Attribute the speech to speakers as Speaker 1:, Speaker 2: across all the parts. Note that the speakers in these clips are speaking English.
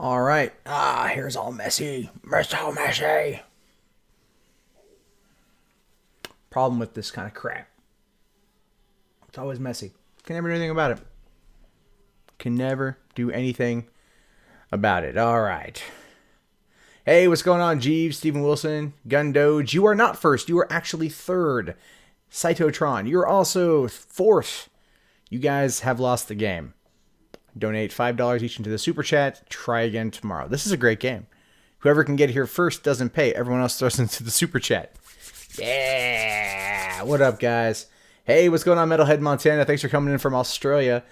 Speaker 1: All right. Here's all messy. So messy. Problem with this kind of crap. It's always messy. Can never do anything about it. Can never do anything about it. All right. Hey, what's going on, Jeeves, Stephen Wilson, Gun Doge? You are not first. You are actually third. Cytotron, you're also fourth. You guys have lost the game. Donate $5 each into the super chat. Try again tomorrow. This is a great game. Whoever can get here first doesn't pay. Everyone else throws into the super chat. Yeah. What up, guys? Hey, what's going on, Metalhead Montana? Thanks for coming in from Australia.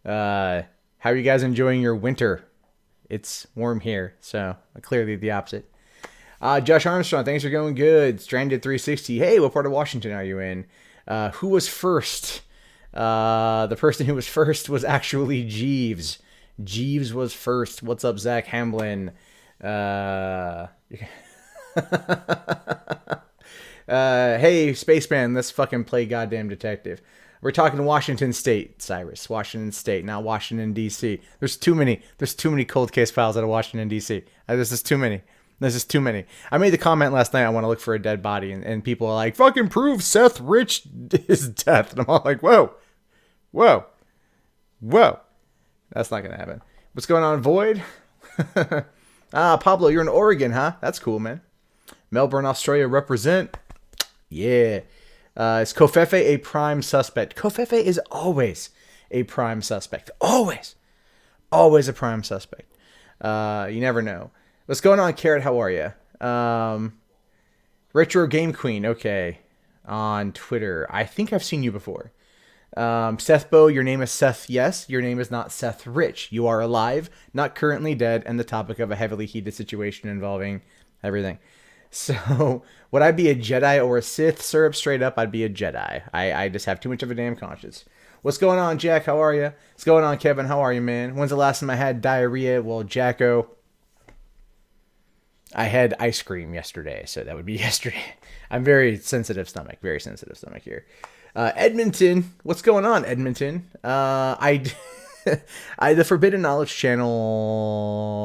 Speaker 1: How are you guys enjoying your winter? It's warm here, so clearly the opposite. Josh Armstrong, thanks for going good. Stranded 360. Hey, what part of Washington are you in? Who was first? The person who was first was actually Jeeves. Jeeves was first. What's up, Zach Hamblin? Hey, Spaceman, let's fucking play goddamn detective. We're talking Washington State, Cyrus. Washington State, not Washington, D.C. There's too many cold case files out of Washington, D.C. There's just too many. I made the comment last night, I want to look for a dead body, and people are like, fucking prove Seth Rich his death. And I'm all like, whoa. That's not going to happen. What's going on, Void? Pablo, you're in Oregon, huh? That's cool, man. Melbourne, Australia, represent. Yeah. Is Kofefe a prime suspect? Kofefe is always a prime suspect. Always a prime suspect. You never know. What's going on, Carrot? How are you? Retro Game Queen. Okay. On Twitter. I think I've seen you before. Seth Bo, your name is Seth. Yes, your name is not Seth Rich. You are alive, not currently dead, and the topic of a heavily heated situation involving everything. So, would I be a Jedi or a Sith? Syrup, straight up, I'd be a Jedi. I just have too much of a damn conscience. What's going on, Jack? How are you? What's going on, Kevin? How are you, man? When's the last time I had diarrhea? Well, Jacko, I had ice cream yesterday, so that would be yesterday. I'm very sensitive stomach here. Edmonton, what's going on, Edmonton? The Forbidden Knowledge channel,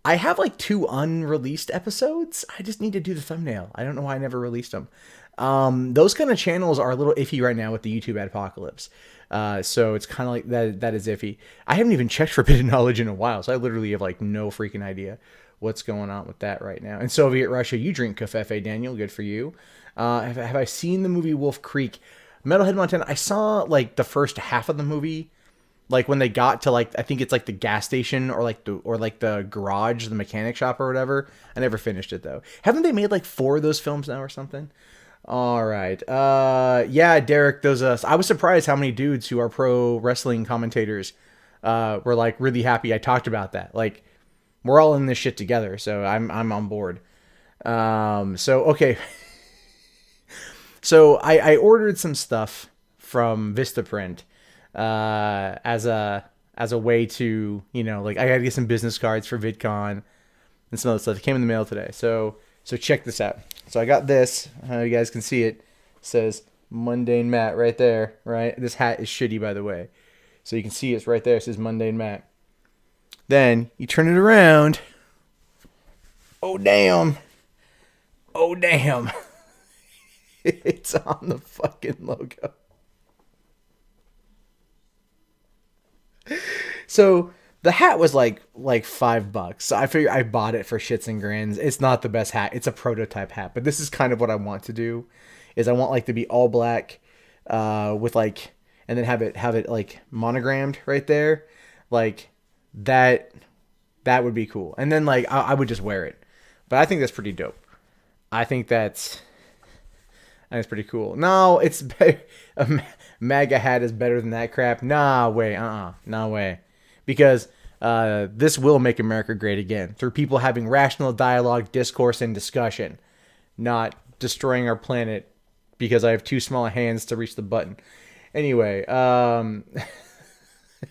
Speaker 1: I have like 2 unreleased episodes. I just need to do the thumbnail. I don't know why I never released them. Those kind of channels are a little iffy right now with the YouTube apocalypse. So it's kind of like that is iffy. I haven't even checked Forbidden Knowledge in a while, so I literally have like no freaking idea what's going on with that right now. In Soviet Russia, you drink kafefe, Daniel. Good for you. Have I seen the movie Wolf Creek? Metalhead Montana, I saw like the first half of the movie. Like when they got to like, I think it's like the gas station or like the garage, the mechanic shop or whatever. I never finished it though. Haven't they made like 4 of those films now or something? All right. Yeah, Derek, I was surprised how many dudes who are pro wrestling commentators, were like really happy I talked about that. Like we're all in this shit together. So I'm on board. Okay. So I ordered some stuff from Vistaprint, as a way to, like I gotta get some business cards for VidCon and some other stuff. It came in the mail today. So check this out. So I got this. You guys can see it. It says Mundane Matt right there, right? This hat is shitty, by the way. So you can see it's right there. It says Mundane Matt. Then you turn it around. Oh, damn. It's on the fucking logo. So the hat was like $5. So I figured I bought it for shits and grins. It's not the best hat. It's a prototype hat, but this is kind of what I want to do. Is I want like to be all black, with like, and then have it like monogrammed right there, like that. That would be cool. And then like I would just wear it. But I think that's pretty dope. I think that's pretty cool. No, it's better. A MAGA hat is better than that crap. Nah, way. No way. Because this will make America great again through people having rational dialogue, discourse, and discussion, not destroying our planet because I have too small hands to reach the button. Anyway,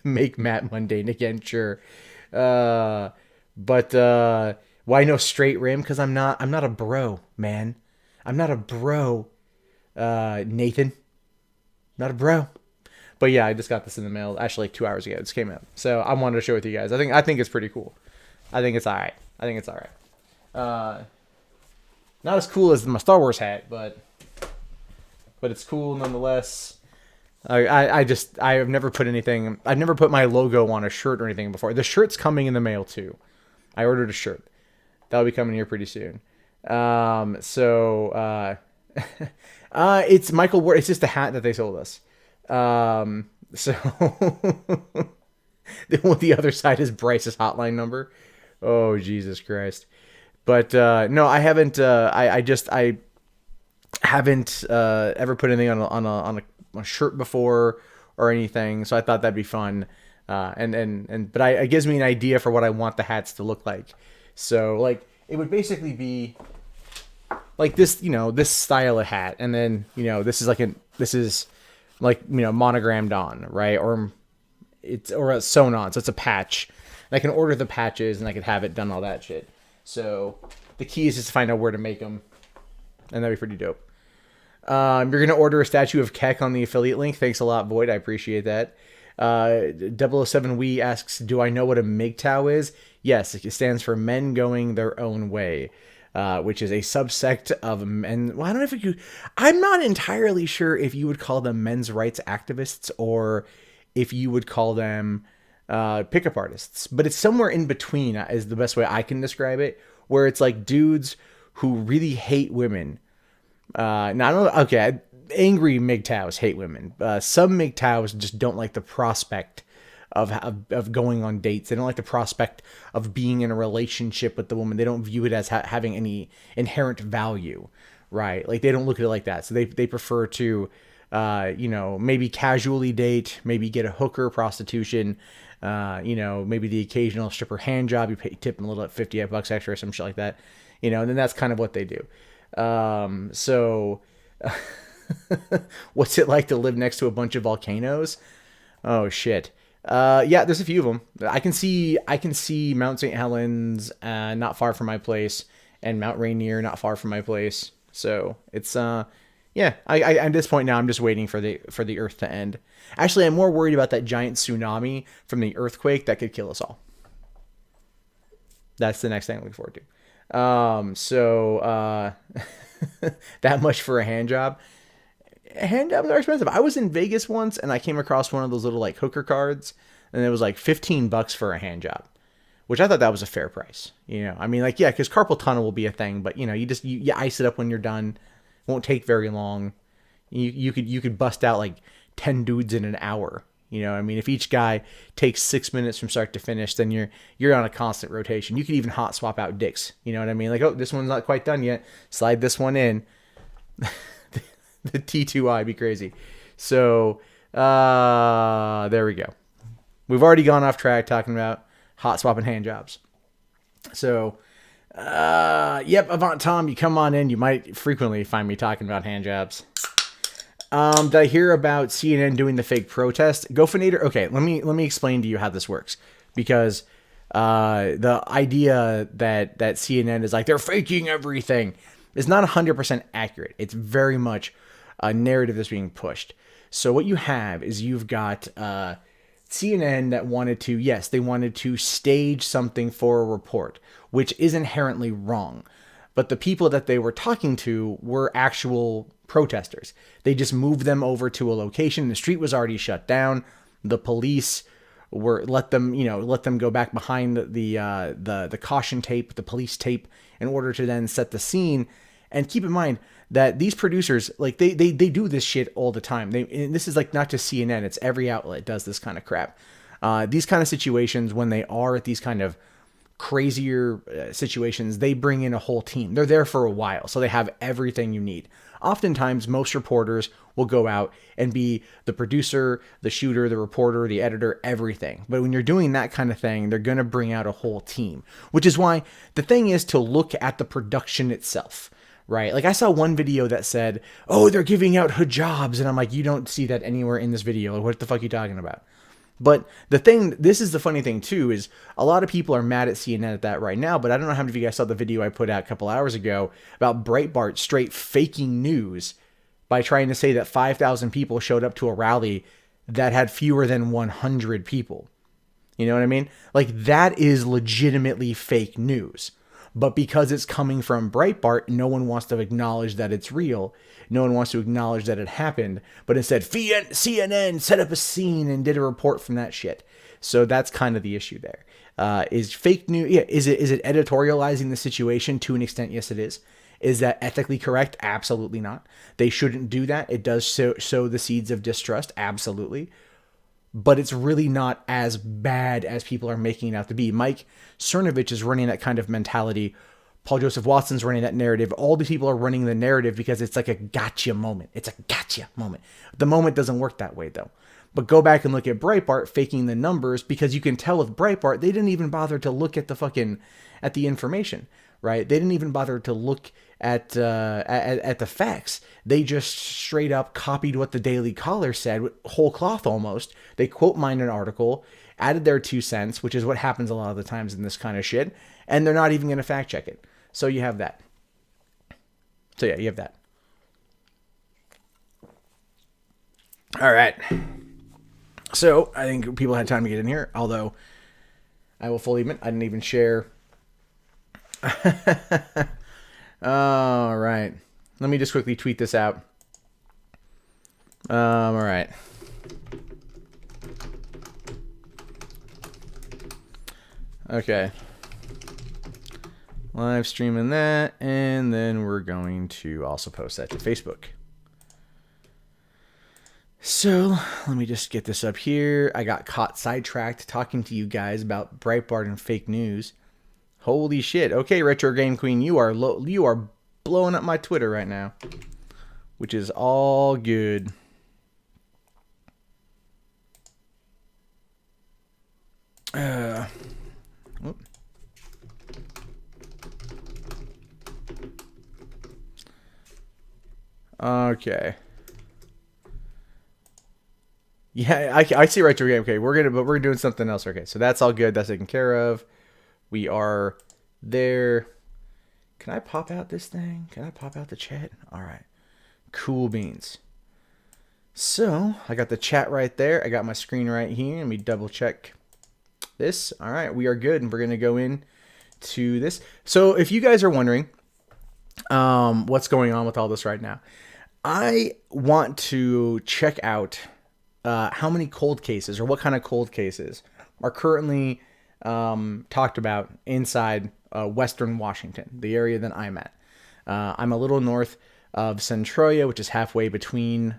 Speaker 1: make Matt mundane again, sure. But why no straight rim? Because I'm not a bro, man. I'm not a bro, Nathan. Not a bro. But yeah, I just got this in the mail actually like 2 hours ago. This came out, so I wanted to share with you guys. I think it's pretty cool. I think it's all right. Not as cool as my Star Wars hat, but it's cool nonetheless. I have never put anything. I've never put my logo on a shirt or anything before. The shirt's coming in the mail too. I ordered a shirt. That'll be coming here pretty soon. It's Michael Ward. It's just a hat that they sold us. So the other side is Bryce's hotline number. Oh, Jesus Christ. But no, I haven't. I haven't ever put anything on a shirt before or anything. So I thought that'd be fun. But it gives me an idea for what I want the hats to look like. So like it would basically be like this, this style of hat, and then this is monogrammed on, right? Or it's sewn on, so it's a patch. And I can order the patches and I could have it done, all that shit. So the key is just to find out where to make them, and that'd be pretty dope. You're gonna order a statue of Keck on the affiliate link. Thanks a lot, Void. I appreciate that. 007 Wee asks, do I know what a MGTOW is? Yes, it stands for Men Going Their Own Way, which is a subsect of men. Well, I don't know I'm not entirely sure if you would call them men's rights activists or if you would call them pickup artists, but it's somewhere in between is the best way I can describe it, where it's like dudes who really hate women. Angry MGTOWs hate women. Some MGTOWs just don't like the prospect of going on dates. They don't like the prospect of being in a relationship with the woman. They don't view it as having any inherent value, right? Like they don't look at it like that. So they prefer to, maybe casually date, maybe get a hooker, prostitution, maybe the occasional stripper hand job. You tip them a little at $50 extra or some shit like that, and then that's kind of what they do. What's it like to live next to a bunch of volcanoes? Oh shit. Yeah, there's a few of them. I can see Mount St. Helens, not far from my place, and Mount Rainier, not far from my place. So it's, yeah, at this point now, I'm just waiting for the earth to end. Actually, I'm more worried about that giant tsunami from the earthquake that could kill us all. That's the next thing I'm looking forward to. That much for a hand job. Hand jobs are expensive. I was in Vegas once and I came across one of those little like hooker cards, and it was like $15 for a hand job, which I thought that was a fair price. I mean, like, yeah, because carpal tunnel will be a thing, but you ice it up when you're done. Won't take very long. You could bust out like 10 dudes in an hour. I mean, if each guy takes 6 minutes from start to finish, then you're on a constant rotation. You could even hot swap out dicks. You know what I mean? Like, oh, this one's not quite done yet. Slide this one in. The T2I be crazy. So, there we go. We've already gone off track talking about hot swapping hand jobs. So, yep, Avant Tom, you come on in. You might frequently find me talking about hand jobs. Did I hear about CNN doing the fake protest? GoFinator. Okay, let me explain to you how this works, because the idea that CNN is like they're faking everything is not 100% accurate. It's very much a narrative that's being pushed. So what you have is you've got CNN that wanted to stage something for a report, which is inherently wrong. But the people that they were talking to were actual protesters. They just moved them over to a location. The street was already shut down. The police let them go back behind the caution tape, the police tape, in order to then set the scene. And keep in mind that these producers, like they do this shit all the time. And this is like not just CNN, it's every outlet does this kind of crap. These kind of situations, when they are at these kind of crazier situations, they bring in a whole team. They're there for a while, so they have everything you need. Oftentimes, most reporters will go out and be the producer, the shooter, the reporter, the editor, everything. But when you're doing that kind of thing, they're going to bring out a whole team, which is why the thing is to look at the production itself, right? Like I saw one video that said, oh, they're giving out hijabs. And I'm like, you don't see that anywhere in this video. Like, what the fuck are you talking about? But this is the funny thing too, is a lot of people are mad at CNN at that right now, but I don't know how many of you guys saw the video I put out a couple hours ago about Breitbart straight faking news by trying to say that 5,000 people showed up to a rally that had fewer than 100 people. You know what I mean? Like, that is legitimately fake news. But because it's coming from Breitbart, no one wants to acknowledge that it's real. No one wants to acknowledge that it happened. But instead, CNN set up a scene and did a report from that shit. So that's kind of the issue there. Is fake news? Yeah, is it editorializing the situation to an extent? Yes, it is. Is that ethically correct? Absolutely not. They shouldn't do that. It does sow the seeds of distrust. Absolutely. But it's really not as bad as people are making it out to be. Mike Cernovich is running that kind of mentality. Paul Joseph Watson's running that narrative. All these people are running the narrative because it's like a gotcha moment. It's a gotcha moment. The moment doesn't work that way, though. But go back and look at Breitbart faking the numbers, because you can tell with Breitbart, they didn't even bother to look at at the information, right? They didn't even bother to look at the facts. They just straight up copied what the Daily Caller said, whole cloth almost. They quote mined an article, added their 2 cents, which is what happens a lot of the times in this kind of shit, and they're not even going to fact check it. So you have that. So yeah, you have that. All right. So I think people had time to get in here, although I will fully admit I didn't even share. All right. Let me just quickly tweet this out. All right. Okay. Live streaming that, and then we're going to also post that to Facebook. So let me just get this up here. I got caught sidetracked talking to you guys about Breitbart and fake news. Holy shit. Okay, Retro Game Queen, you are blowing up my Twitter right now, which is all good. Okay. Yeah, I see Retro Game. Okay, we're doing something else. Okay, so that's all good. That's taken care of. We are there. Can I pop out this thing? Can I pop out the chat? All right. Cool beans. So I got the chat right there. I got my screen right here. Let me double check this. All right, we are good, and we're gonna go in to this. So if you guys are wondering what's going on with all this right now, I want to check out how many cold cases, or what kind of cold cases, are currently talked about inside Western Washington, the area that I'm at. I'm a little north of Centralia, which is halfway between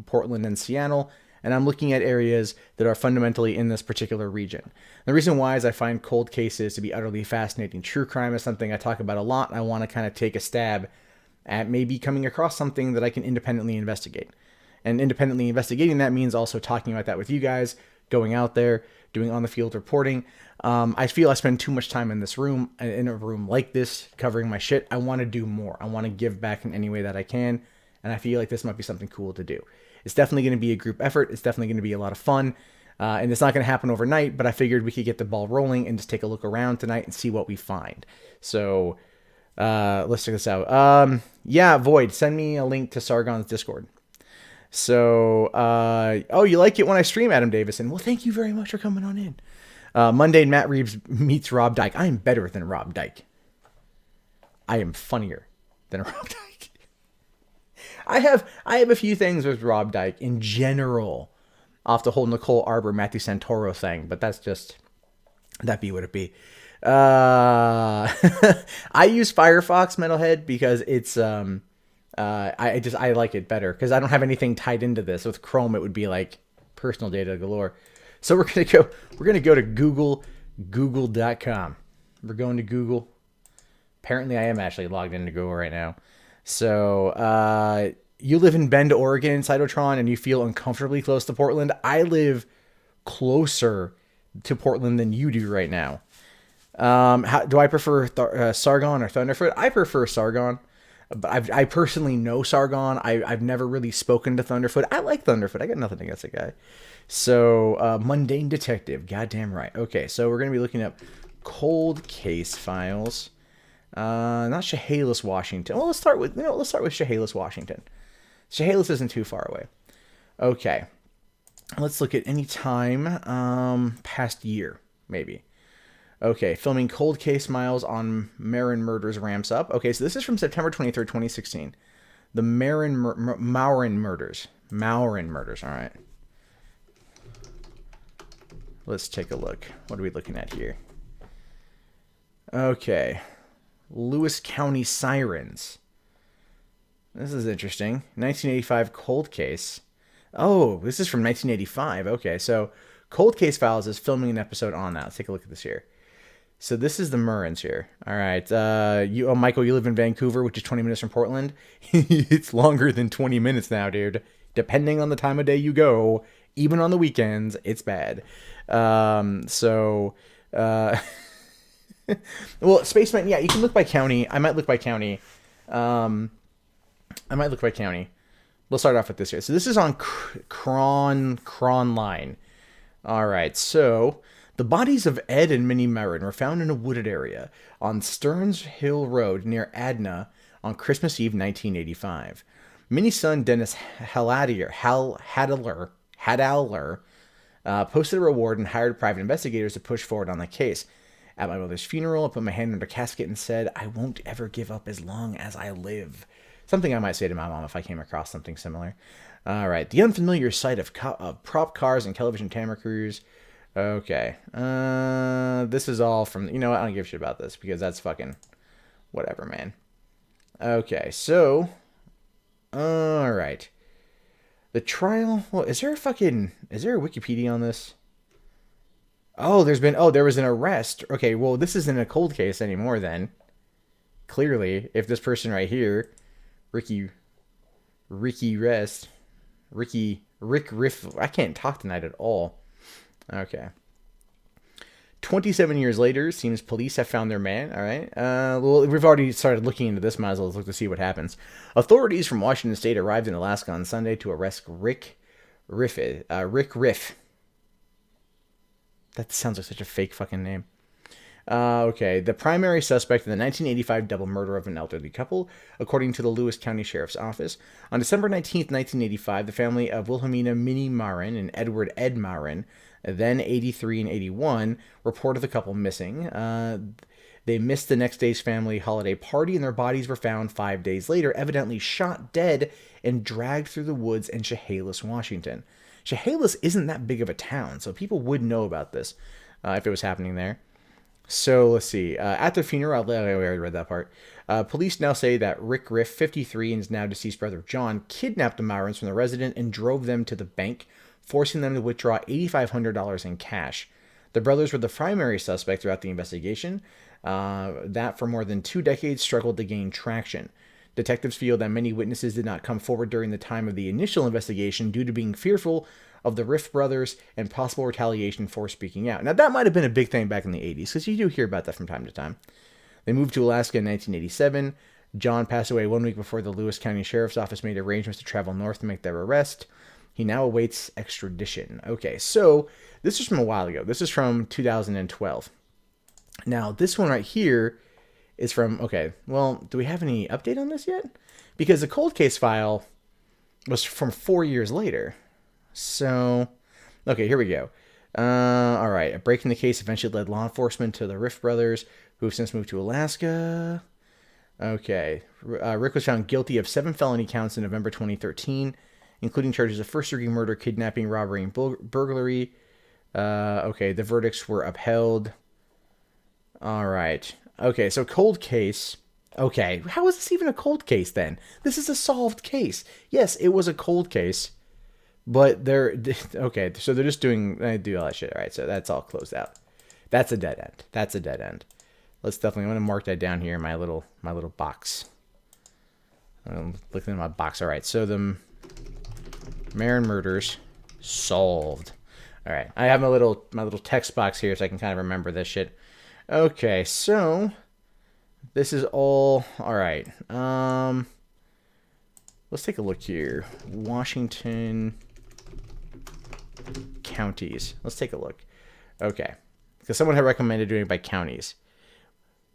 Speaker 1: Portland and Seattle, and I'm looking at areas that are fundamentally in this particular region. The reason why is I find cold cases to be utterly fascinating. True crime is something I talk about a lot, and I want to kind of take a stab at maybe coming across something that I can independently investigate. And independently investigating that means also talking about that with you guys, going out there, doing on-the-field reporting. I feel I spend too much time in this room, in a room like this, covering my shit. I want to do more. I want to give back in any way that I can, and I feel like this might be something cool to do. It's definitely going to be a group effort. It's definitely going to be a lot of fun, and it's not going to happen overnight, but I figured we could get the ball rolling and just take a look around tonight and see what we find. So let's check this out. Yeah, Void, send me a link to Sargon's Discord. So, oh, you like it when I stream, Adam Davison? Well, thank you very much for coming on in. Monday, Matt Reeves meets Rob Dyke. I am better than Rob Dyke. I am funnier than Rob Dyke. I have a few things with Rob Dyke in general, off the whole Nicole Arbor, Matthew Santoro thing, but that's just, that be what it be. I use Firefox, Metalhead, because it's, I like it better because I don't have anything tied into this. With Chrome, it would be like personal data galore. So we're gonna go to google.com. We're going to Google. Apparently I am actually logged into Google right now. So you live in Bend, Oregon in Cytotron, and you feel uncomfortably close to Portland. I live closer to Portland than you do right now. How do I prefer Sargon or Thunderfoot? I prefer Sargon. But I personally know Sargon. I've never really spoken to Thunderfoot. I like Thunderfoot. I got nothing against the guy. So, Mundane Detective. Goddamn right. Okay, so we're going to be looking up cold case files. Not Chehalis, Washington. Well, let's start with Chehalis, Washington. Chehalis isn't too far away. Okay. Let's look at any time past year, maybe. Okay, filming cold case miles on Marin murders ramps up. Okay, so this is from September 23rd, 2016. The Maurin murders. Maurin murders, all right. Let's take a look. What are we looking at here? Okay. Lewis County Sirens. This is interesting. 1985 cold case. Oh, this is from 1985. Okay, so Cold Case Files is filming an episode on that. Let's take a look at this here. So this is the Murrins here. All right. Michael, you live in Vancouver, which is 20 minutes from Portland. It's longer than 20 minutes now, dude. Depending on the time of day you go, even on the weekends, it's bad. Well, Spaceman, yeah, you can look by county. I might look by county. We'll start off with this here. So this is on Cron Line. All right, so the bodies of Ed and Minnie Merrin were found in a wooded area on Stearns Hill Road near Adna on Christmas Eve 1985. Minnie's son, Dennis Hadler, posted a reward and hired private investigators to push forward on the case. At my mother's funeral, I put my hand under a casket and said, "I won't ever give up as long as I live." Something I might say to my mom if I came across something similar. All right. The unfamiliar sight of prop cars and television camera crews. Okay. This is all from... You know what? I don't give a shit about this because that's fucking... Whatever, man. Okay. So... All right. The trial... Well, is there a Wikipedia on this? Oh, there was an arrest. Okay, well, this isn't a cold case anymore then. Clearly, if this person right here... Rick Riff. I can't talk tonight at all. Okay. 27 years later, seems police have found their man. All right. Well, we've already started looking into this. Might as well look to see what happens. Authorities from Washington State arrived in Alaska on Sunday to arrest Rick Riff. That sounds like such a fake fucking name. Okay, the primary suspect in the 1985 double murder of an elderly couple, according to the Lewis County Sheriff's Office. On December 19th, 1985, the family of Wilhelmina Minnie Marin and Edward Ed Marin, then 83 and 81, reported the couple missing. They missed the next day's family holiday party, and their bodies were found 5 days later, evidently shot dead and dragged through the woods in Chehalis, Washington. Chehalis isn't that big of a town, so people would know about this if it was happening there. So let's see. At their funeral, I already read that part. Police now say that Rick Riff, 53, and his now deceased brother John, kidnapped the Maurins from the resident and drove them to the bank, forcing them to withdraw $8,500 in cash. The brothers were the primary suspect throughout the investigation that for more than 2 decades struggled to gain traction. Detectives feel that many witnesses did not come forward during the time of the initial investigation due to being fearful of the Riff brothers and possible retaliation for speaking out. Now, that might have been a big thing back in the 80s, because you do hear about that from time to time. They moved to Alaska in 1987. John passed away 1 week before the Lewis County Sheriff's Office made arrangements to travel north to make their arrest. He now awaits extradition. Okay, so this is from a while ago. This is from 2012. Now, this one right here is from... Okay, well, do we have any update on this yet? Because the cold case file was from 4 years later. So, okay, here we go. All right, a break in the case eventually led law enforcement to the Riff brothers, who have since moved to Alaska. Okay, Rick was found guilty of 7 felony counts in November 2013, including charges of first-degree murder, kidnapping, robbery, and burglary. Okay, the verdicts were upheld. All right. Okay, so cold case. Okay, how is this even a cold case then? This is a solved case. Yes, it was a cold case. But okay, so they're just do all that shit. All right, so that's all closed out. That's a dead end. I'm going to mark that down here in my little box. I'm looking at my box. All right, so the Marin murders solved. All right, I have my little text box here so I can kind of remember this shit. Okay, so this is all right. Let's take a look here. Washington counties. Let's take a look. Okay. Because someone had recommended doing it by counties.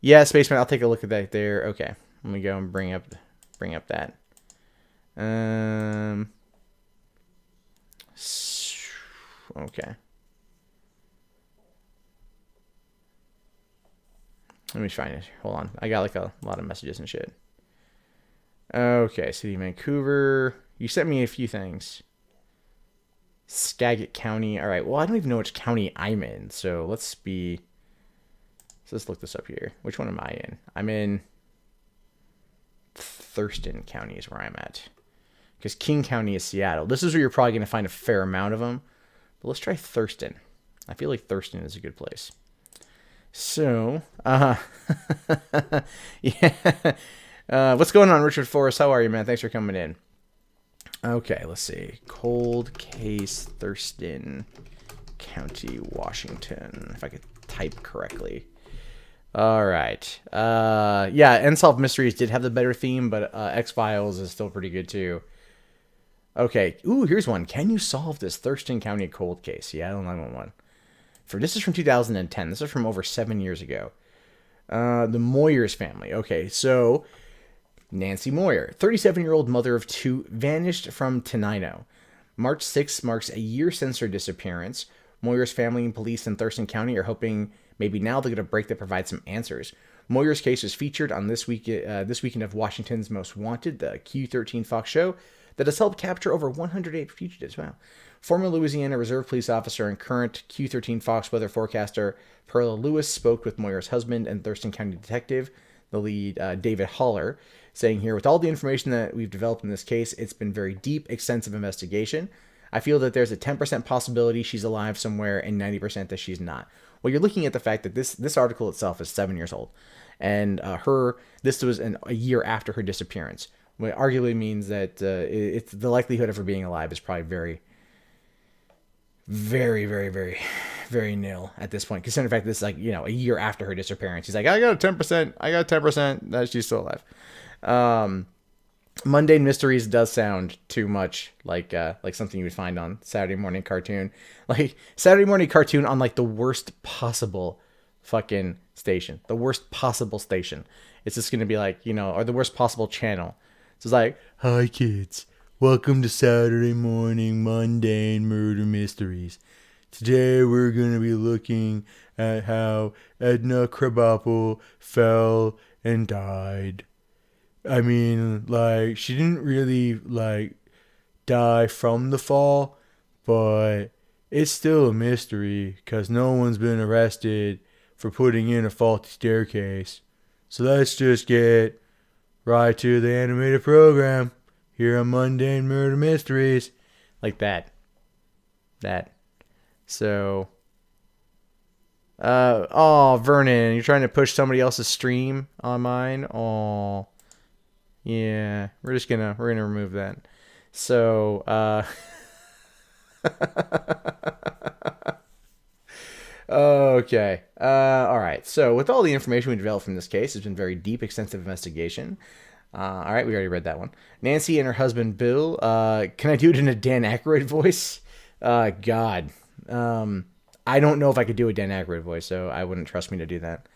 Speaker 1: Yeah, Spaceman, I'll take a look at that there. Okay. Let me go and bring up that. Okay. Let me find it. Hold on. I got like a lot of messages and shit. Okay, City of Vancouver. You sent me a few things. Skagit County. All right. Well, I don't even know which county I'm in. So let's look this up here. Which one am I in? I'm in Thurston County is where I'm at. Because King County is Seattle. This is where you're probably going to find a fair amount of them. But let's try Thurston. I feel like Thurston is a good place. So, yeah. What's going on, Richard Forrest? How are you, man? Thanks for coming in. Okay, let's see. Cold case, Thurston County, Washington. If I could type correctly. All right. Yeah, Unsolved Mysteries did have the better theme, but X-Files is still pretty good too. Okay. Ooh, here's one. Can you solve this Thurston County cold case? Seattle 911. This is from 2010. This is from over 7 years ago. The Moyers family. Okay, so Nancy Moyer, 37-year-old mother of two, vanished from Tenino. March 6th marks a year since her disappearance. Moyer's family and police in Thurston County are hoping maybe now they'll get a break that provides some answers. Moyer's case was featured on this weekend of Washington's Most Wanted, the Q13 Fox show that has helped capture over 108 fugitives. Wow. Former Louisiana Reserve Police officer and current Q13 Fox weather forecaster Perla Lewis spoke with Moyer's husband and Thurston County detective, the lead David Haller, saying here, with all the information that we've developed in this case, it's been very deep, extensive investigation. I feel that there's a 10% possibility she's alive somewhere and 90% that she's not. Well, you're looking at the fact that this article itself is 7 years old, and this was a year after her disappearance. What arguably means that it's the likelihood of her being alive is probably very, very, very, very, very nil at this point. Considering the fact that this is like, a year after her disappearance. He's like, I got a 10% that she's still alive. Mundane Mysteries does sound too much like something you would find on Saturday morning cartoon. Like Saturday morning cartoon on like the worst possible fucking station. The worst possible station. It's just going to be like, or the worst possible channel. So it's like, hi kids. Welcome to Saturday morning mundane murder mysteries. Today we're going to be looking at how Edna Krabappel fell and died. I mean, like, she didn't really, like, die from the fall, but it's still a mystery because no one's been arrested for putting in a faulty staircase. So let's just get right to the animated program here on Mundane Murder Mysteries. Like that. So, Vernon, you're trying to push somebody else's stream on mine? Oh, yeah, we're gonna remove that. So, okay. All right. So with all the information we developed from this case, it's been very deep, extensive investigation. All right, we already read that one. Nancy and her husband Bill. Can I do it in a Dan Aykroyd voice? God. I don't know if I could do a Dan Aykroyd voice, so I wouldn't trust me to do that.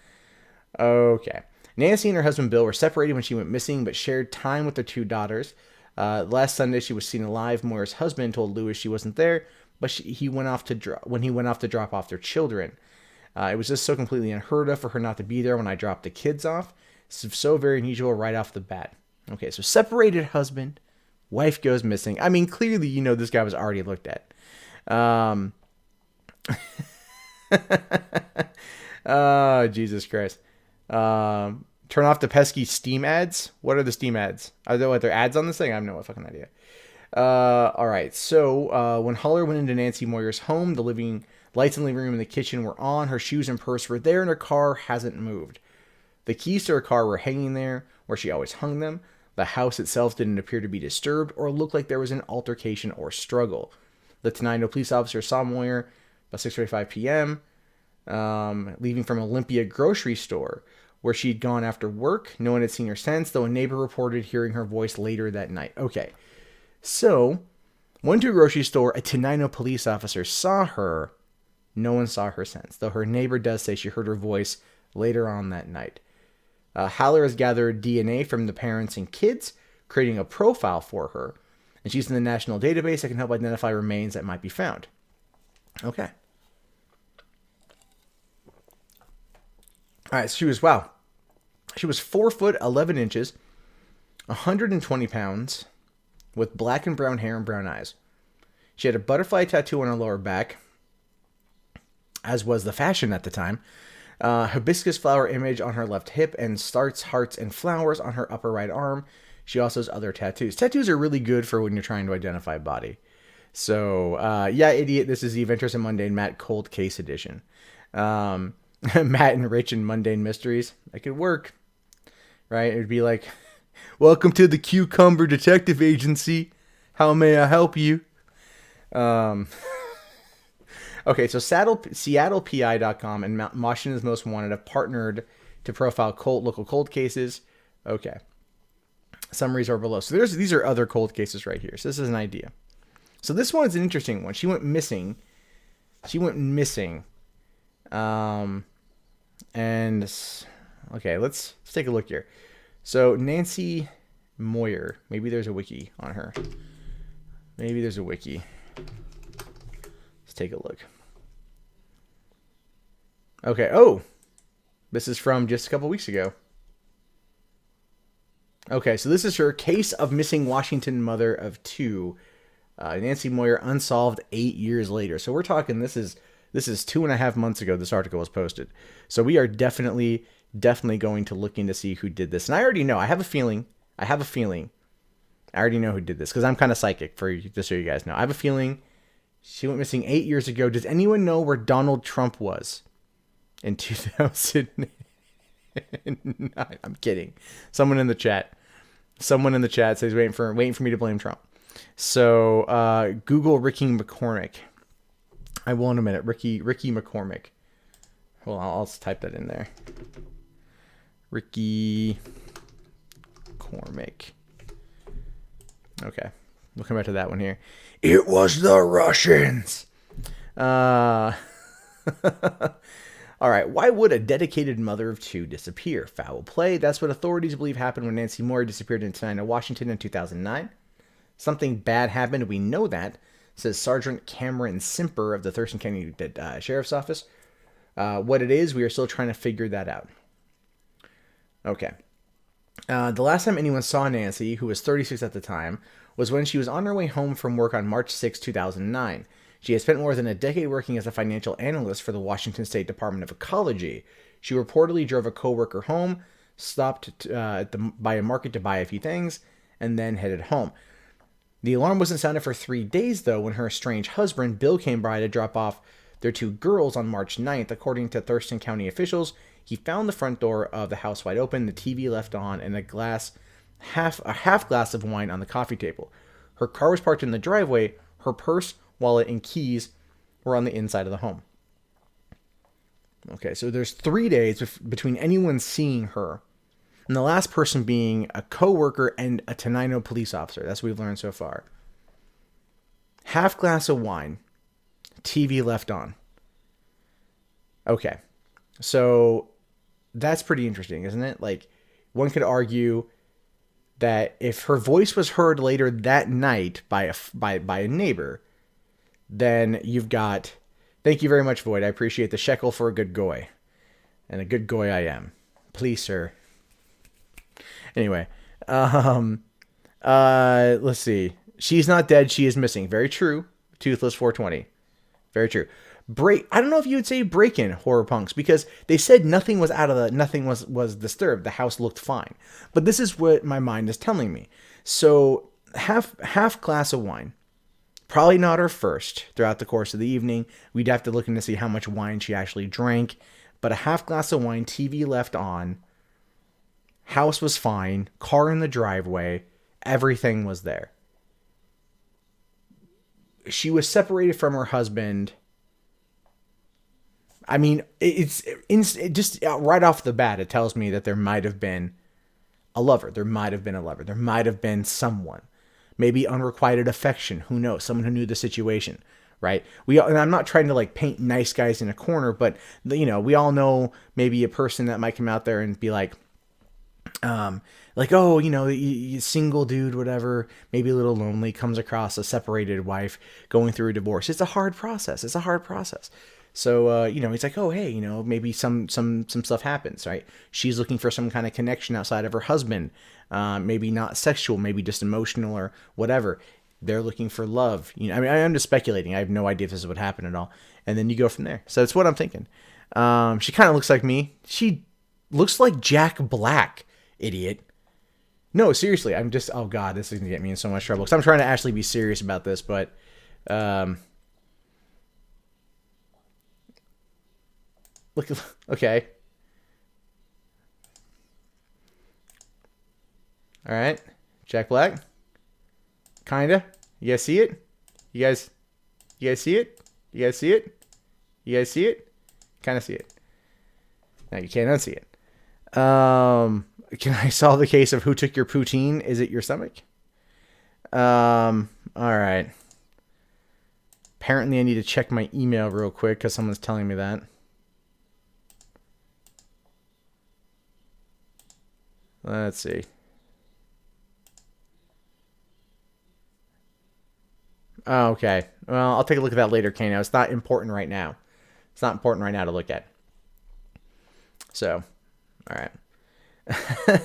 Speaker 1: Okay. Nancy and her husband Bill were separated when she went missing, but shared time with their two daughters. Last Sunday, she was seen alive. Moyer's husband told Lewis she wasn't there, but he went off to drop off their children. It was just so completely unheard of for her not to be there when I dropped the kids off. So very unusual right off the bat. Okay, so separated husband, wife goes missing. I mean, clearly, this guy was already looked at. Oh, Jesus Christ. Turn off the pesky Steam ads. What are the Steam ads? Are there ads on this thing? I have no fucking idea. All right. So, when Haller went into Nancy Moyer's home, the lights in the living room and the kitchen were on. Her shoes and purse were there, and her car hasn't moved. The keys to her car were hanging there, where she always hung them. The house itself didn't appear to be disturbed or look like there was an altercation or struggle. The Tenino police officer saw Moyer about 6:45 p.m., leaving from Olympia grocery store, where she'd gone after work. No one had seen her since, though a neighbor reported hearing her voice later that night. Okay, so went to a grocery store. A Tenino police officer saw her. No one saw her since, though her neighbor does say she heard her voice later on that night. Haller has gathered DNA from the parents and kids, creating a profile for her, and she's in the national database that can help identify remains that might be found. Okay. All right. So wow. She was 4 foot 11 inches, 120 pounds, with black and brown hair and brown eyes. She had a butterfly tattoo on her lower back, as was the fashion at the time. Hibiscus flower image on her left hip, and stars, hearts, and flowers on her upper right arm. She also has other tattoos. Tattoos are really good for when you're trying to identify a body. So, yeah, idiot, this is the Adventures in Mundane Matt Cold Case Edition. Matt and Rich and Mundane Mysteries. That could work, right? It would be like, welcome to the Cucumber Detective Agency. How may I help you? Okay, so SeattlePI.com and Washington's Most Wanted have partnered to profile local cold cases. Okay. Summaries are below. So these are other cold cases right here. So this is an idea. So this one is an interesting one. She went missing. And okay, let's take a look here. So Nancy Moyer. Maybe there's a wiki on her. Let's take a look. Okay. Oh, this is from just a couple weeks ago. Okay, so this is her case of missing Washington mother of two, Nancy Moyer, unsolved 8 years later. So we're talking this is 2.5 months ago. This article was posted. So we are definitely going to look in to see who did this. And I already know. I have a feeling. I already know who did this because I'm kind of psychic. Just so you guys know, I have a feeling she went missing 8 years ago. Does anyone know where Donald Trump was in 2000? I'm kidding. Someone in the chat says waiting for me to blame Trump. So Google Ricky McCormick. I will in a minute. Ricky McCormick. Hold on, I'll type that in there. Ricky McCormick. Okay, we'll come back to that one here. It was the Russians. All right, why would a dedicated mother of two disappear? Foul play. That's what authorities believe happened when Nancy Moyer disappeared in Tenino, Washington in 2009. Something bad happened, we know that, says Sergeant Cameron Simper of the Thurston County Sheriff's Office. What it is, we are still trying to figure that out. Okay. The last time anyone saw Nancy, who was 36 at the time, was when she was on her way home from work on March 6, 2009. She has spent more than a decade working as a financial analyst for the Washington State Department of Ecology. She reportedly drove a coworker home, stopped by a market to buy a few things, and then headed home. The alarm wasn't sounded for 3 days, though, when her estranged husband, Bill, came by to drop off their two girls on March 9th. According to Thurston County officials, he found the front door of the house wide open, the TV left on, and a half glass of wine on the coffee table. Her car was parked in the driveway. Her purse, wallet, and keys were on the inside of the home. Okay, so there's 3 days between anyone seeing her and the last person being a co-worker and a Tenino police officer. That's what we've learned so far. Half glass of wine, TV left on. Okay, so that's pretty interesting, isn't it? Like, one could argue that if her voice was heard later that night by a neighbor, then you've got, thank you very much, Void. I appreciate the shekel for a good goy. And a good goy I am. Please, sir. Anyway, let's see. She's not dead. She is missing. Very true. Toothless 420. Very true. I don't know if you would say break-in, horror punks, because they said nothing was was disturbed. The house looked fine. But this is what my mind is telling me. So half glass of wine. Probably not her first throughout the course of the evening. We'd have to look in to see how much wine she actually drank. But a half glass of wine, TV left on, house was fine, car in the driveway, everything was there. She was separated from her husband. I mean, it's just right off the bat, it tells me that there might have been a lover. There might have been someone. Maybe unrequited affection. Who knows? Someone who knew the situation, right? And I'm not trying to like paint nice guys in a corner, but we all know maybe a person that might come out there and be like, Like, oh, you single dude, whatever, maybe a little lonely, comes across a separated wife going through a divorce. It's a hard process. It's a hard process. So, he's like, oh, hey, maybe some stuff happens, right? She's looking for some kind of connection outside of her husband. Maybe not sexual, maybe just emotional or whatever. They're looking for love. I mean, I'm just speculating. I have no idea if this is what happened at all. And then you go from there. So that's what I'm thinking. She kind of looks like me. She looks like Jack Black, idiot. No, seriously, I'm just, oh God, this is going to get me in so much trouble. Because I'm trying to actually be serious about this, but, look, okay. All right. Jack Black. Kinda. You guys see it? You guys see it? You guys see it? You guys see it? Kind of see it. Now you can't unsee it. Can I solve the case of who took your poutine? Is it your stomach? All right. Apparently I need to check my email real quick because someone's telling me that. Let's see. Oh, okay. Well, I'll take a look at that later, Kano. It's not important right now. It's not important right now to look at. So, all right.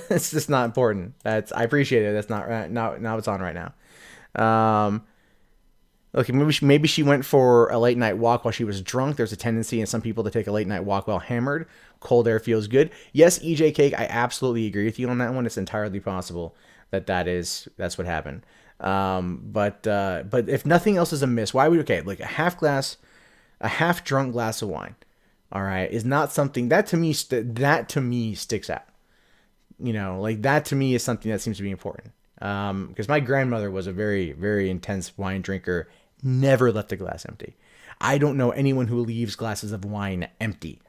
Speaker 1: It's just not important. I appreciate it. That's not what's on right now. Okay, maybe she went for a late night walk while she was drunk. There's a tendency in some people to take a late night walk while hammered. Cold air feels good. Yes, EJ Cake, I absolutely agree with you on that one. It's entirely possible that's what happened. But if nothing else is amiss, why would like a half drunk glass of wine, all right, is not something that to me sticks out. Like that to me is something that seems to be important. Because my grandmother was a very, very intense wine drinker, never left a glass empty. I don't know anyone who leaves glasses of wine empty.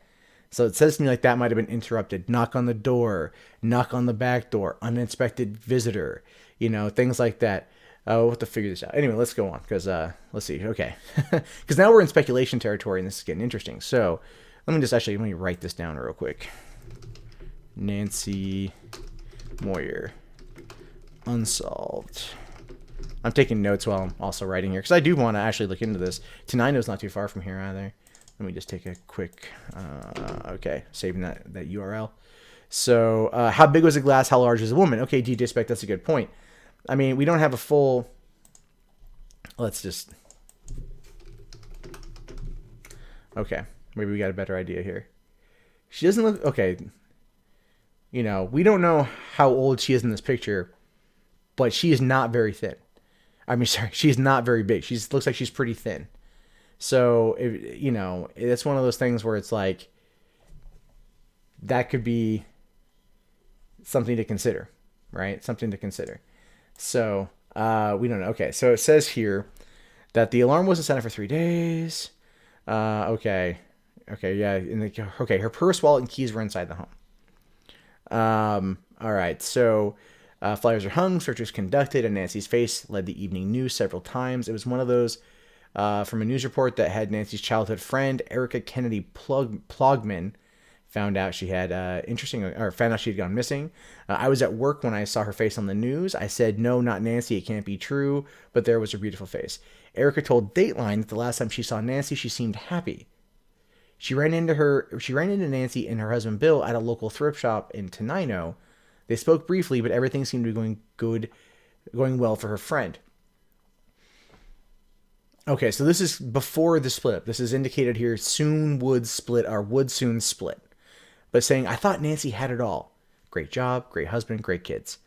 Speaker 1: So it says to me like that might have been interrupted. Knock on the door, knock on the back door, unexpected visitor, things like that. We'll have to figure this out. Anyway, let's go on because let's see. Okay, because now we're in speculation territory and this is getting interesting. So let me write this down real quick. Nancy Moyer, unsolved. I'm taking notes while I'm also writing here because I do want to actually look into this. Tenino's not too far from here either. Let me just take a quick. Okay, saving that URL. So, how big was the glass? How large is a woman? Okay, DJ Spec, that's a good point. I mean, we don't have a full. Let's just. Okay, maybe we got a better idea here. She doesn't look okay. We don't know how old she is in this picture, but she is not very thin. I mean, sorry, she's not very big. She looks like she's pretty thin. So, it's one of those things where it's like, that could be something to consider, right? Something to consider. So, we don't know. Okay, so it says here that the alarm wasn't set up for 3 days. Okay, yeah. Okay, her purse, wallet, and keys were inside the home. All right, so flyers are hung, searches conducted, and Nancy's face led the evening news several times. It was one of those from a news report that had Nancy's childhood friend, Erica Kennedy Plogman, found out she had found out she had gone missing. I was at work when I saw her face on the news. I said, "No, not Nancy. It can't be true." But there was her beautiful face. Erica told Dateline that the last time she saw Nancy, she seemed happy. She ran into Nancy and her husband Bill at a local thrift shop in Tenino. They spoke briefly, but everything seemed to be going well for her friend. Okay, so this is before the split. This is indicated here. Would soon split. But saying, I thought Nancy had it all. Great job, great husband, great kids.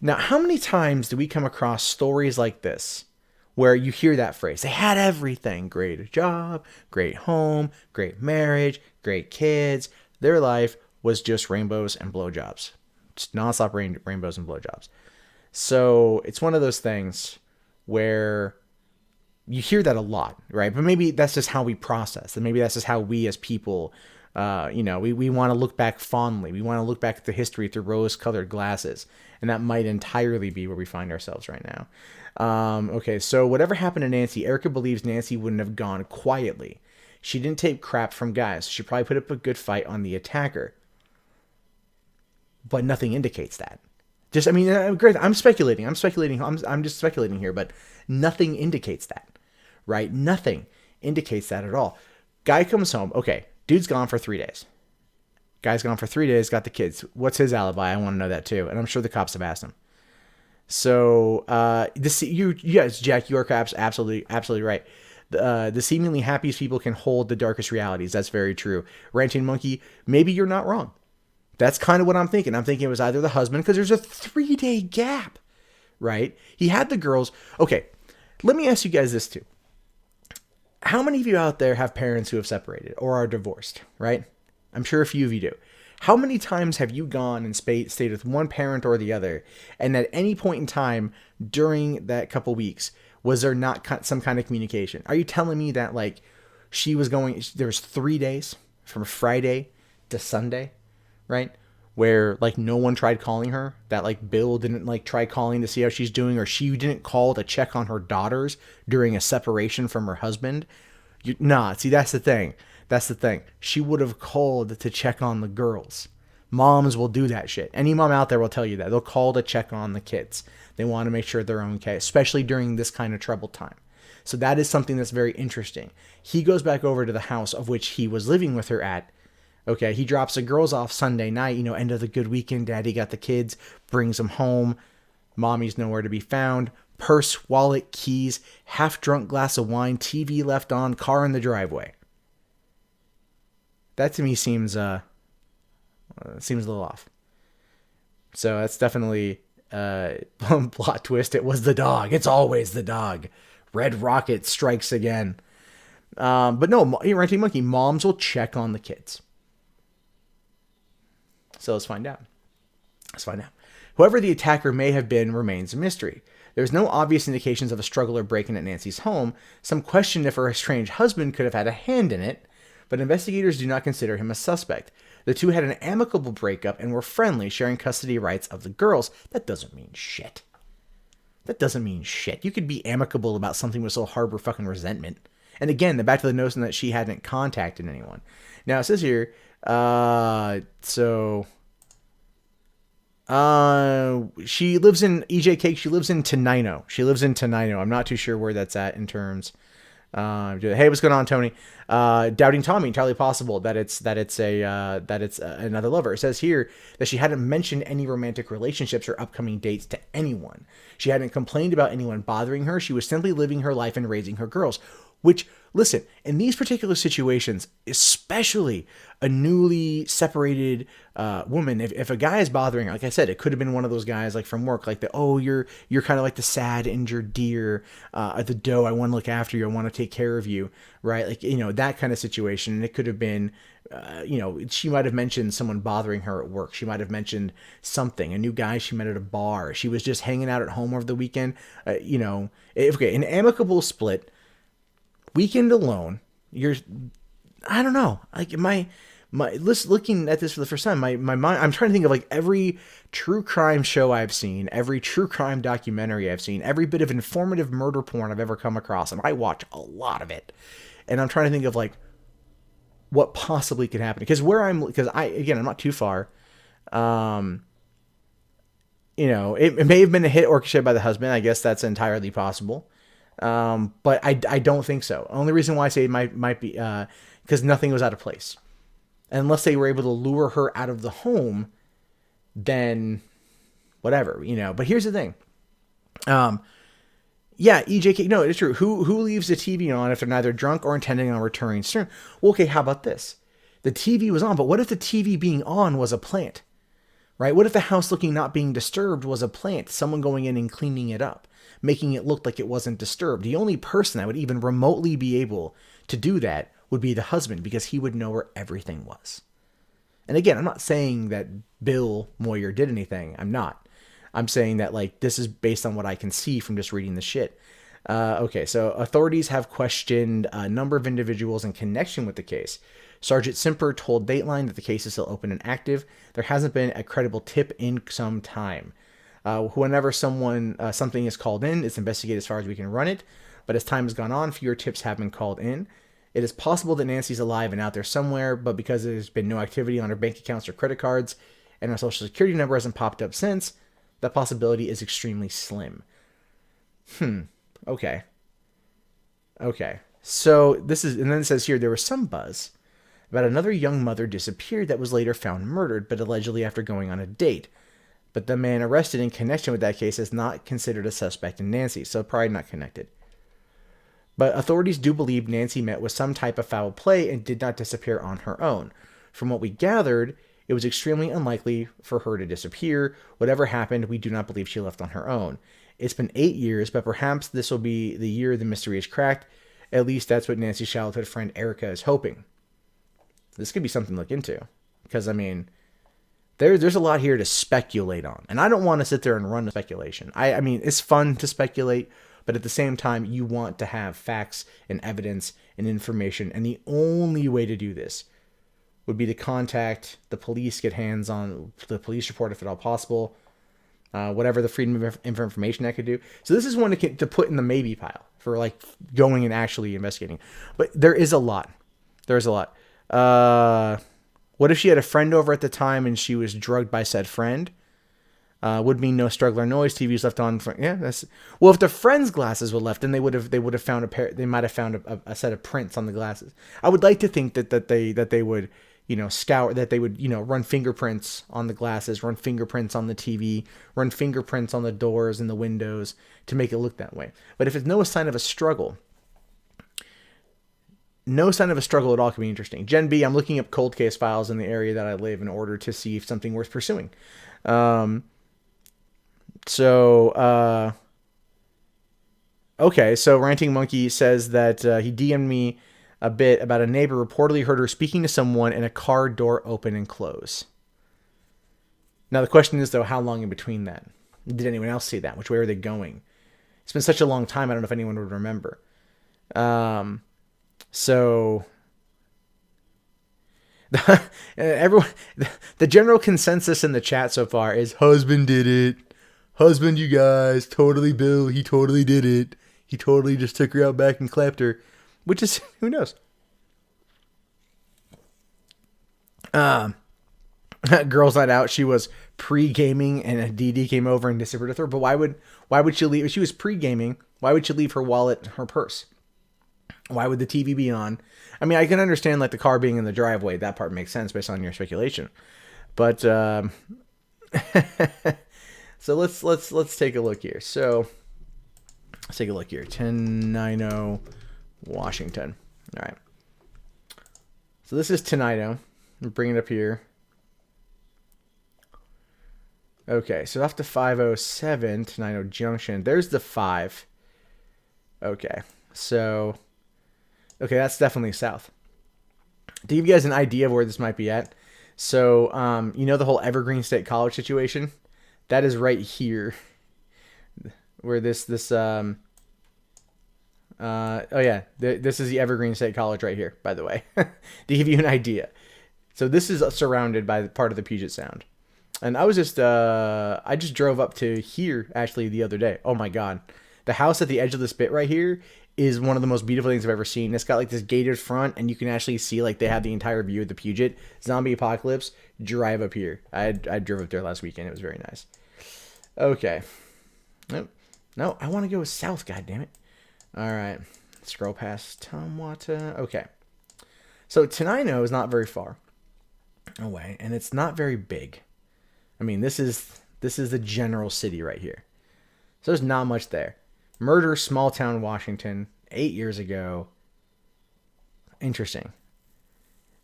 Speaker 1: Now, how many times do we come across stories like this where you hear that phrase? They had everything. Great job, great home, great marriage, great kids. Their life was just rainbows and blowjobs. Just nonstop rainbows and blowjobs. So it's one of those things where you hear that a lot, right? But maybe that's just how we process. And maybe that's just how we as people, we want to look back fondly. We want to look back at the history through rose-colored glasses. And that might entirely be where we find ourselves right now. Okay, so whatever happened to Nancy, Erica believes Nancy wouldn't have gone quietly. She didn't take crap from guys. She probably put up a good fight on the attacker. but nothing indicates that. Just, I mean, great. I'm speculating. I'm just speculating here, but nothing indicates that, right? Nothing indicates that at all. Guy comes home. Okay, dude's gone for 3 days. Guy's gone for 3 days. Got the kids. What's his alibi? I want to know that too, and I'm sure the cops have asked him. So, yes, Jack, you are absolutely right. The seemingly happiest people can hold the darkest realities. That's very true. Ranting Monkey, maybe you're not wrong. That's kind of what I'm thinking. I'm thinking it was either the husband, because there's a 3-day gap, right? He had the girls. Okay, let me ask you guys this too. How many of you out there have parents who have separated or are divorced, right? I'm sure a few of you do. How many times have you gone and stayed with one parent or the other, and at any point in time during that couple weeks, was there not some kind of communication? Are you telling me that, like, there was 3 days from Friday to Sunday, right, where, like, no one tried calling her? That, like, Bill didn't, like, try calling to see how she's doing, or she didn't call to check on her daughters during a separation from her husband? See, that's the thing. That's the thing. She would have called to check on the girls. Moms will do that shit. Any mom out there will tell you that. They'll call to check on the kids. They want to make sure they're okay, especially during this kind of troubled time. So that is something that's very interesting. He goes back over to the house of which he was living with her at. Okay, he drops the girls off Sunday night, end of the good weekend. Daddy got the kids, brings them home. Mommy's nowhere to be found. Purse, wallet, keys, half-drunk glass of wine, TV left on, car in the driveway. That to me seems a little off. So that's definitely plot twist. It was the dog. It's always the dog. Red Rocket strikes again. But no, Ranting Monkey, moms will check on the kids. So let's find out. Whoever the attacker may have been remains a mystery. There's no obvious indications of a struggle or break-in at Nancy's home. Some question if her estranged husband could have had a hand in it, but investigators do not consider him a suspect. The two had an amicable breakup and were friendly, sharing custody rights of the girls. That doesn't mean shit. You could be amicable about something with so harbor fucking resentment. And again, back to the notion that she hadn't contacted anyone. Now it says here, she lives in EJ Cake. She lives in Tenino. I'm not too sure where that's at in terms. Hey, what's going on, Tony? Doubting Tommy, entirely possible that it's another lover. It says here that she hadn't mentioned any romantic relationships or upcoming dates to anyone. She hadn't complained about anyone bothering her. She was simply living her life and raising her girls. Which, listen, in these particular situations, especially a newly separated woman, if a guy is bothering her, like I said, it could have been one of those guys like from work, like you're kind of like the sad injured deer, the doe. I want to look after you. I want to take care of you, right? Like that kind of situation. And it could have been, she might have mentioned someone bothering her at work. She might have mentioned something, a new guy she met at a bar. She was just hanging out at home over the weekend. An amicable split. Weekend alone, I don't know. Like looking at this for the first time, my mind, I'm trying to think of like every true crime show I've seen, every true crime documentary I've seen, every bit of informative murder porn I've ever come across, and I watch a lot of it. And I'm trying to think of like what possibly could happen because I'm not too far. It may have been a hit orchestrated by the husband. I guess that's entirely possible. But I don't think so. Only reason why I say it might be, because nothing was out of place. Unless they were able to lure her out of the home, then whatever, but here's the thing. EJK, no, it's true. Who leaves the TV on if they're neither drunk or intending on returning soon? Well, okay, how about this? The TV was on, but what if the TV being on was a plant, right? What if the house looking not being disturbed was a plant, someone going in and cleaning it up, making it look like it wasn't disturbed? The only person that would even remotely be able to do that would be the husband, because he would know where everything was. And again, I'm not saying that Bill Moyer did anything. I'm not. I'm saying that like this is based on what I can see from just reading the shit. Okay, so authorities have questioned a number of individuals in connection with the case. Sergeant Simper told Dateline that the case is still open and active. There hasn't been a credible tip in some time. Whenever something is called in, it's investigated as far as we can run it. But as time has gone on, fewer tips have been called in. It is possible that Nancy's alive and out there somewhere, but because there's been no activity on her bank accounts or credit cards, and her social security number hasn't popped up since, that possibility is extremely slim. Okay. So this is, and then it says here, there was some buzz about another young mother disappeared that was later found murdered, but allegedly after going on a date. But the man arrested in connection with that case is not considered a suspect in Nancy, so probably not connected. But authorities do believe Nancy met with some type of foul play and did not disappear on her own. From what we gathered, it was extremely unlikely for her to disappear. Whatever happened, we do not believe she left on her own. It's been 8 years, but perhaps this will be the year the mystery is cracked. At least that's what Nancy's childhood friend Erica is hoping. This could be something to look into. Because, I mean, there's a lot here to speculate on. And I don't want to sit there and run the speculation. I mean, it's fun to speculate, but at the same time, you want to have facts and evidence and information. And the only way to do this would be to contact the police, get hands on the police report if at all possible. Whatever the Freedom of Information Act could do. So this is one to put in the maybe pile for like going and actually investigating. But there is a lot. There's a lot. What if she had a friend over at the time and she was drugged by said friend? Would mean no struggle or noise. TV's left on. Yeah, that's well. If the friend's glasses were left, then they would have found a pair. They might have found a set of prints on the glasses. I would like to think that they would, scour, that they would, run fingerprints on the glasses, run fingerprints on the TV, run fingerprints on the doors and the windows to make it look that way. But if it's no sign of a struggle, at all can be interesting. Gen B, I'm looking up cold case files in the area that I live in order to see if something worth pursuing. Okay, so Ranting Monkey says that he DM'd me a bit about a neighbor reportedly heard her speaking to someone and a car door open and close. Now the question is, though, how long in between that? Did anyone else see that? Which way are they going? It's been such a long time, I don't know if anyone would remember. So everyone, the general consensus in the chat so far is husband did it. Husband, you guys, totally Bill. He totally did it. He totally just took her out back and clapped her, which is, who knows? Girls Night Out. She was pre-gaming and a DD came over and disappeared with her. But why would she leave? If she was pre-gaming, why would she leave her wallet, her purse? Why would the TV be on? I mean, I can understand like the car being in the driveway. That part makes sense based on your speculation. But so let's take a look here. So let's take a look here. 1090 Washington. All right. So this is Tenino. I'll bring it up here. Okay, so off to 507 Tenino Junction. There's the 5. Okay, so that's definitely south. To give you guys an idea of where this might be at, so the whole Evergreen State College situation, that is right here, where this is the Evergreen State College right here, by the way, to give you an idea. So this is surrounded by part of the Puget Sound, and I just drove up to here actually the other day. Oh my god, the house at the edge of this bit right here is one of the most beautiful things I've ever seen. It's got like this gated front, and you can actually see like they have the entire view of the Puget. Zombie apocalypse. Drive up here. I drove up there last weekend. It was very nice. Okay. Nope. No, I want to go south. God damn it. All right. Scroll past Tumwater. Okay. So Tenino is not very far away, and it's not very big. I mean, this is the general city right here. So there's not much there. Murder, small town, Washington, 8 years ago. Interesting.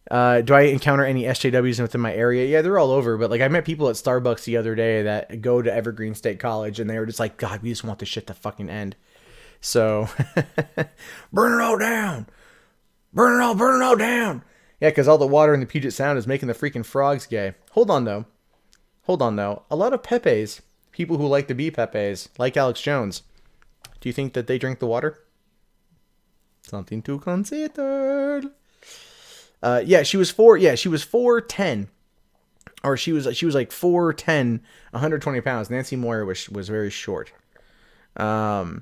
Speaker 1: Do I encounter any SJWs within my area? Yeah, they're all over. But like, I met people at Starbucks the other day that go to Evergreen State College, and they were just like, "God, we just want this shit to fucking end." So, burn it all down. Burn it all down. Yeah, because all the water in the Puget Sound is making the freaking frogs gay. Hold on though. A lot of Pepes, people who like to be Pepes, like Alex Jones. Do you think that they drink the water? Something to consider. She was 4'10", or she was like 4'10", 120 pounds. Nancy Moyer was very short. While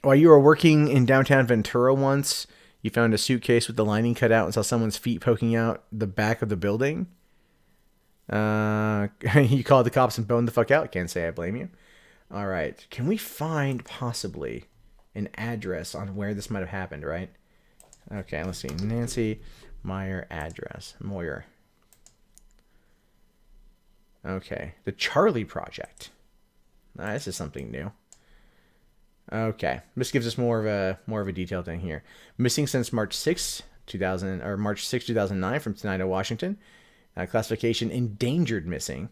Speaker 1: you were working in downtown Ventura once, you found a suitcase with the lining cut out and saw someone's feet poking out the back of the building. You called the cops and boned the fuck out. Can't say I blame you. All right. Can we find possibly an address on where this might have happened, right? Okay, let's see. Nancy Moyer address. Moyer. Okay. The Charlie Project. This is something new. Okay. This gives us more of a detailed thing here. Missing since March 6, 2000 or March 6, 2009 from Tenino, Washington. Classification endangered missing.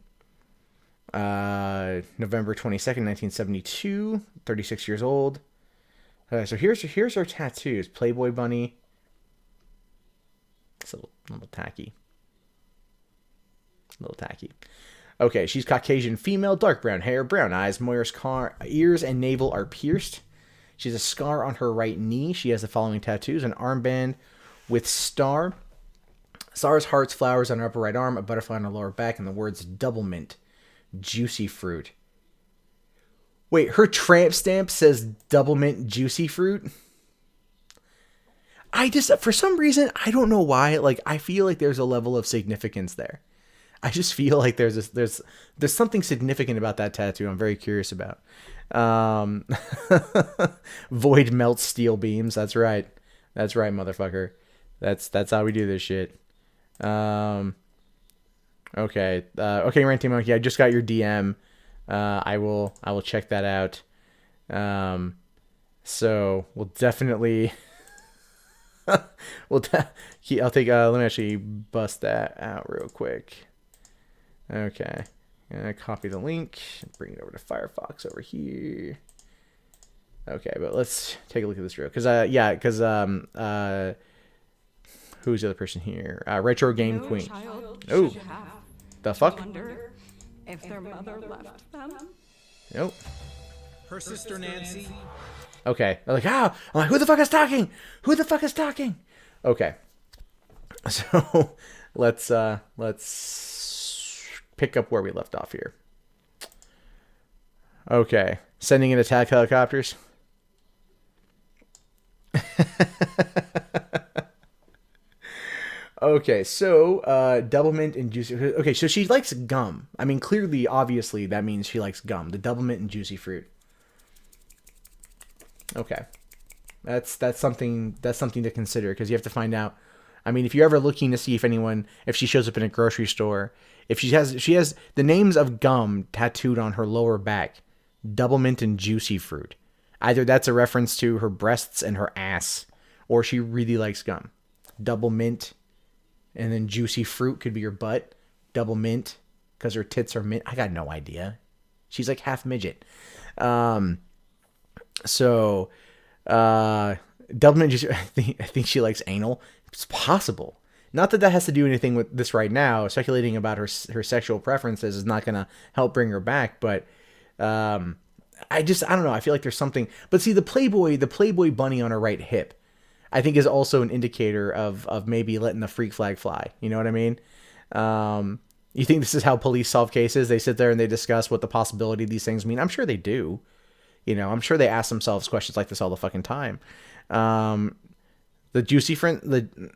Speaker 1: November 22nd, 1972. 36 years old. So here's her tattoos. Playboy bunny. It's a little tacky. A little tacky. Okay, she's Caucasian female, dark brown hair, brown eyes. Moyer's ears and navel are pierced. She has a scar on her right knee. She has the following tattoos: an armband with stars, hearts, flowers on her upper right arm, a butterfly on her lower back, and the words double mint, juicy fruit. Wait, her tramp stamp says double mint, juicy fruit? For some reason, I don't know why, like, I feel like there's a level of significance there. I just feel like there's something significant about that tattoo I'm very curious about. Void melts steel beams. That's right. That's right, motherfucker. That's how we do this shit. Okay. Okay, Ranting Monkey, I just got your DM. I will check that out. So we'll definitely I'll take let me actually bust that out real quick. Okay. Copy the link, bring it over to Firefox over here. Okay, but let's take a look at this real, because who's the other person here? Retro Game Queen. Oh, the fuck?
Speaker 2: If their mother left them.
Speaker 1: Nope.
Speaker 3: Her sister Nancy.
Speaker 1: Okay. I'm like, who the fuck is talking? Who the fuck is talking? Okay. So let's pick up where we left off here. Okay. Sending in attack helicopters. Okay, so double mint and juicy. Okay, so she likes gum. I mean, clearly, obviously, that means she likes gum. The double mint and juicy fruit. Okay, that's something to consider, because you have to find out. I mean, if you're ever looking to see if she shows up in a grocery store, if she has the names of gum tattooed on her lower back, double mint and juicy fruit. Either that's a reference to her breasts and her ass, or she really likes gum. Double mint. And then juicy fruit could be your butt. Double mint, because her tits are mint. I got no idea. She's like half midget. Double mint juicy. I think she likes anal. It's possible. Not that has to do anything with this right now. Speculating about her sexual preferences is not going to help bring her back. But I don't know. I feel like there's something. But see, the Playboy bunny on her right hip, I think, is also an indicator of maybe letting the freak flag fly. You know what I mean? You think this is how police solve cases? They sit there and they discuss what the possibility of these things mean. I'm sure they do. You know, I'm sure they ask themselves questions like this all the fucking time. The juicy friend,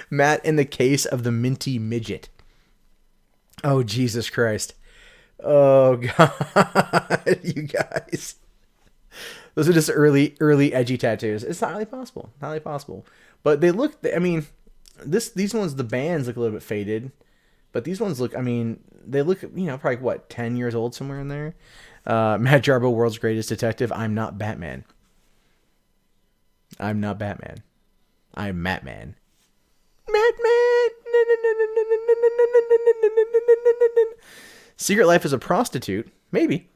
Speaker 1: Matt, in the case of the minty midget. Oh, Jesus Christ. Oh, God. You guys. Those are just early edgy tattoos. It's not really possible. Not really possible. But they look, I mean, these ones, the bands look a little bit faded. But these ones look, I mean, they look, probably, 10 years old, somewhere in there. Matt Jarbo, world's greatest detective. I'm not Batman. I'm not Batman. I'm Matman. Matman! Secret life as a prostitute? Maybe.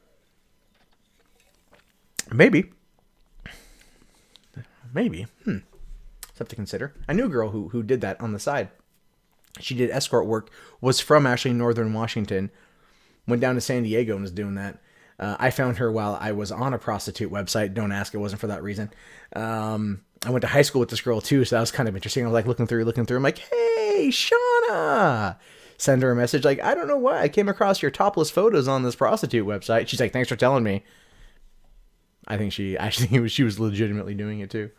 Speaker 1: Maybe. Stuff to consider. I knew a girl who did that on the side. She did escort work, was from actually northern Washington, went down to San Diego and was doing that. I found her while I was on a prostitute website. Don't ask, it wasn't for that reason. I went to high school with this girl too, so that was kind of interesting. I was like looking through. I'm like, hey, Shauna! Send her a message like, I don't know why I came across your topless photos on this prostitute website. She's like, thanks for telling me. I think she was legitimately doing it too.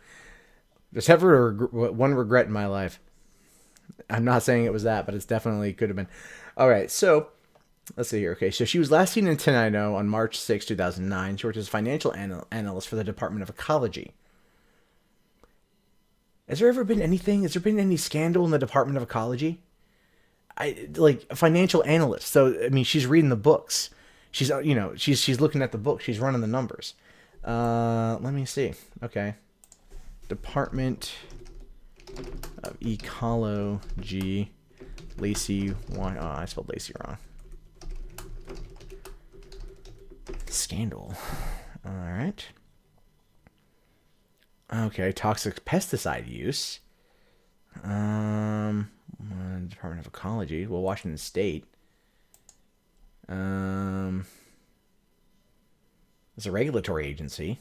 Speaker 1: Just have one regret in my life. I'm not saying it was that, but it's definitely could have been. All right, so let's see here. Okay, so she was last seen in Tenino on March 6, 2009. She worked as a financial analyst for the Department of Ecology. Has there ever been anything? Has there been any scandal in the Department of Ecology? Like a financial analyst. So I mean, she's reading the books. She's she's looking at the book. She's running the numbers. Let me see. Okay, Department of Ecology. Lacey. Why? Oh, I spelled Lacey wrong. Scandal. All right. Okay, toxic pesticide use. Department of Ecology. Well, Washington State. It's a regulatory agency.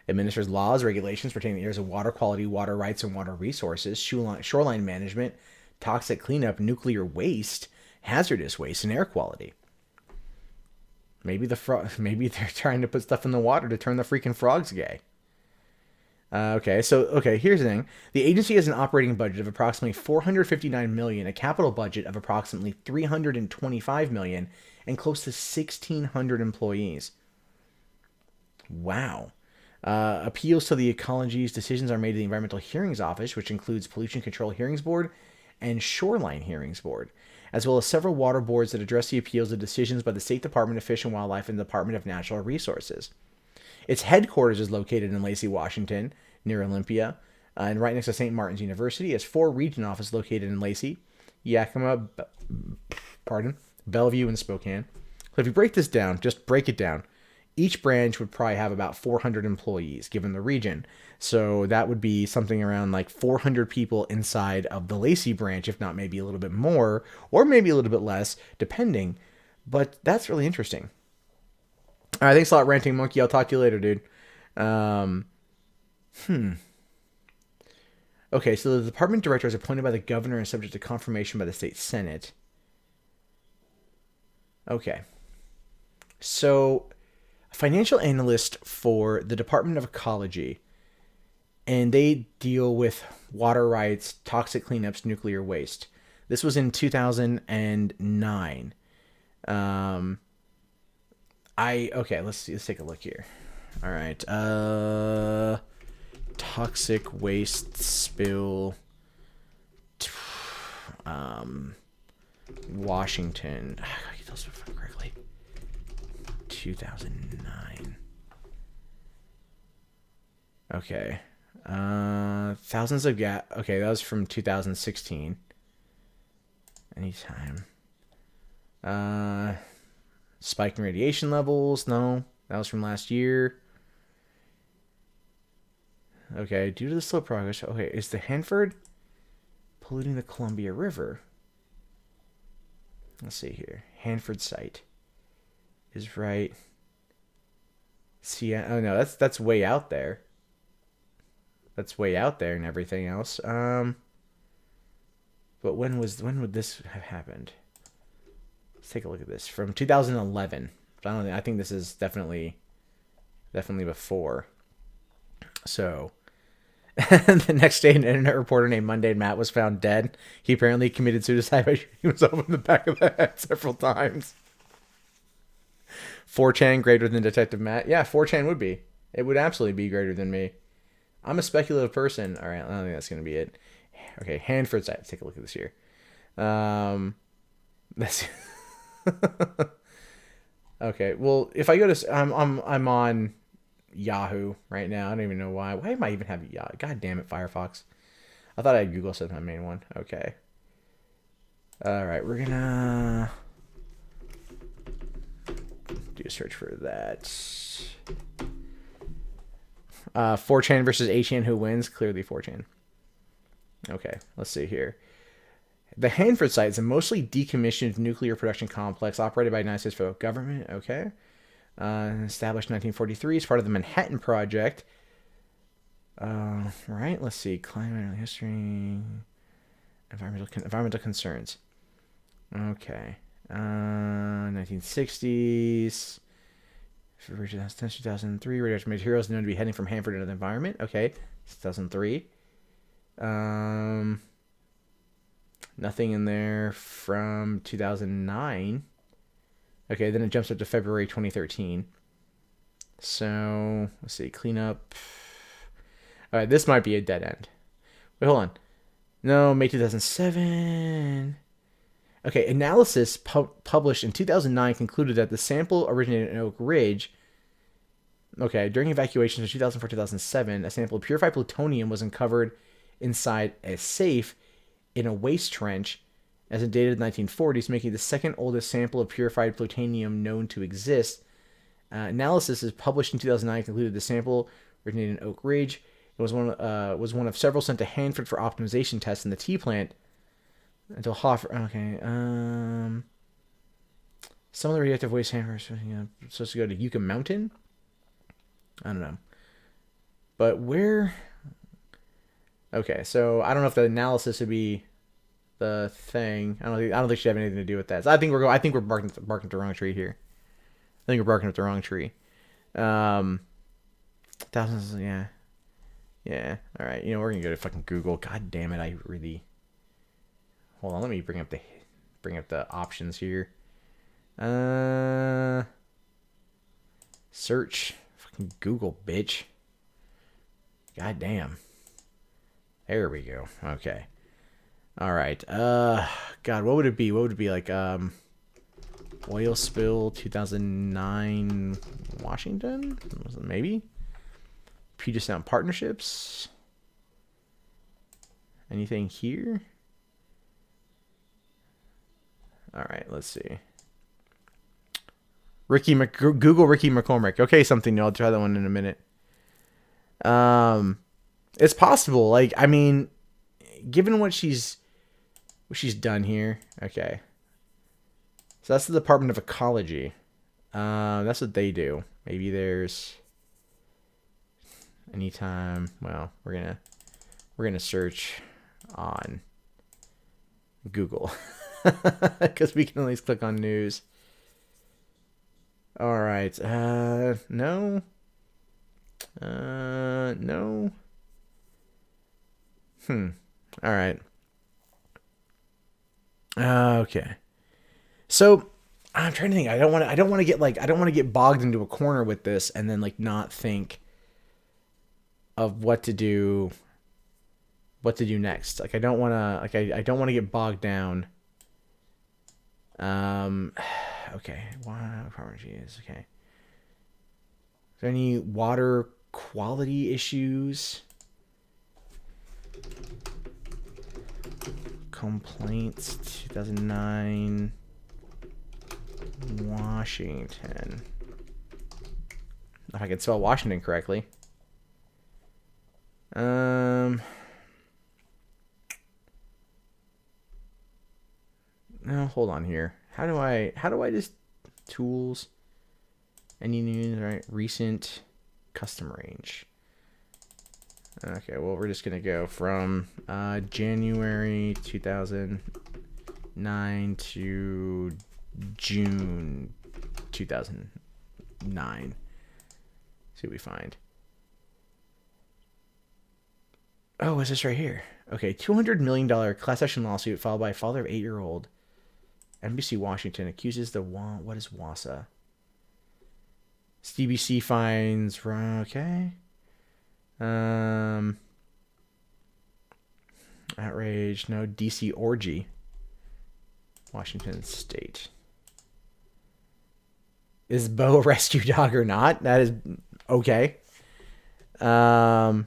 Speaker 1: Administers laws, regulations pertaining to areas of water quality, water rights, and water resources, shoreline management, toxic cleanup, nuclear waste, hazardous waste, and air quality. Maybe maybe they're trying to put stuff in the water to turn the freaking frogs gay. Here's the thing. The agency has an operating budget of approximately $459 million, a capital budget of approximately $325 million, and close to 1,600 employees. Wow. Appeals to the ecology's decisions are made to the Environmental Hearings Office, which includes Pollution Control Hearings Board and Shoreline Hearings Board, as well as several water boards that address the appeals of decisions by the State Department of Fish and Wildlife and the Department of Natural Resources. Its headquarters is located in Lacey, Washington, near Olympia, and right next to St. Martin's University. It has 4 region offices located in Lacey, Yakima, Bellevue, and Spokane. So if you break this down, just break it down. Each branch would probably have about 400 employees, given the region. So that would be something around like 400 people inside of the Lacey branch, if not maybe a little bit more, or maybe a little bit less, depending. But that's really interesting. All right, thanks a lot, Ranting Monkey. I'll talk to you later, dude. Okay, so the department director is appointed by the governor and subject to confirmation by the state senate. Okay. So, a financial analyst for the Department of Ecology, and they deal with water rights, toxic cleanups, nuclear waste. This was in 2009. Let's take a look here. All right. Toxic waste spill. Washington. I gotta get those correctly. 2009. Okay. Thousands of Okay, that was from 2016. Anytime. Spike in radiation levels. No, that was from last year. Okay, due to the slow progress. Okay, is the Hanford polluting the Columbia River? Let's see here. Hanford site is right. See, oh no, that's way out there. That's way out there and everything else. But when would this have happened? Let's take a look at this from 2011. I think this is definitely before. So, the next day, an internet reporter named Monday Matt was found dead. He apparently committed suicide by shooting himself in the back of the head several times. 4chan greater than Detective Matt? Yeah, 4chan would be. It would absolutely be greater than me. I'm a speculative person. All right, I don't think that's going to be it. Okay, Hanford site. Let's take a look at this here. Let's Okay, well, if I go to I'm on Yahoo right now. I don't even know why. Why am I even having Yahoo? God damn it, Firefox. I thought I had Google set my main one. Okay. All right, we're gonna do a search for that. 4chan versus 8chan, who wins? Clearly 4chan. Okay, let's see here. The Hanford site is a mostly decommissioned nuclear production complex operated by the United States federal government. Okay. Established in 1943 as part of the Manhattan Project. Right, let's see. Climate history. Environmental concerns. Okay. 1960s. February 2003. Radioactive materials known to be heading from Hanford into the environment. Okay. 2003. Nothing in there from 2009. Okay, then it jumps up to February 2013. So, let's see, cleanup. All right, this might be a dead end. Wait, hold on. No, May 2007. Okay, analysis published in 2009 concluded that the sample originated in Oak Ridge. Okay, during evacuations in 2004-2007, a sample of purified plutonium was uncovered inside a safe in a waste trench as it dated the 1940s, making it the second oldest sample of purified plutonium known to exist. Analysis is published in 2009 concluded the sample originated in Oak Ridge. It was one of several sent to Hanford for optimization tests in the T plant until Hoffer. Okay. Some of the radioactive waste Hanford supposed to go to Yucca Mountain. I don't know. But where? Okay, so I don't know if the analysis would be the thing. I don't think it should have anything to do with that. So I think we're barking up the wrong tree here. I think we're barking up the wrong tree. Thousands, yeah. Yeah, all right. You know, we're going to go to fucking Google. God damn it, I really... Hold on, let me bring up the options here. Search. Fucking Google, bitch. God damn. There we go. Okay. All right. God, what would it be? What would it be like? Oil spill 2009 Washington? Maybe? Puget Sound partnerships? Anything here? All right, let's see. Google Ricky McCormick. Okay, something new. I'll try that one in a minute. It's possible. Like, I mean, given what she's done here. Okay. So that's the Department of Ecology. That's what they do. Maybe there's anytime. Well, we're gonna search on Google because we can at least click on news. All right. No. No. All right. Okay. So I'm trying to think. I don't want to get bogged into a corner with this and then like not think of what to do next. Like I don't want to get bogged down. Okay. Wow. Is okay. Is there any water quality issues? Complaints 2009 Washington. If I can spell Washington correctly. No, hold on here. How do I just tools? Any news, right? Recent custom range. Okay, well, we're just going to go from January 2009 to June 2009. See what we find. Oh, is this right here? Okay, $200 million class action lawsuit filed by father of 8-year-old. NBC Washington accuses the what is WASA? CBC finds, okay. Outrage, no. DC orgy. Washington State. Is Bo a rescue dog or not? That is okay. Okay,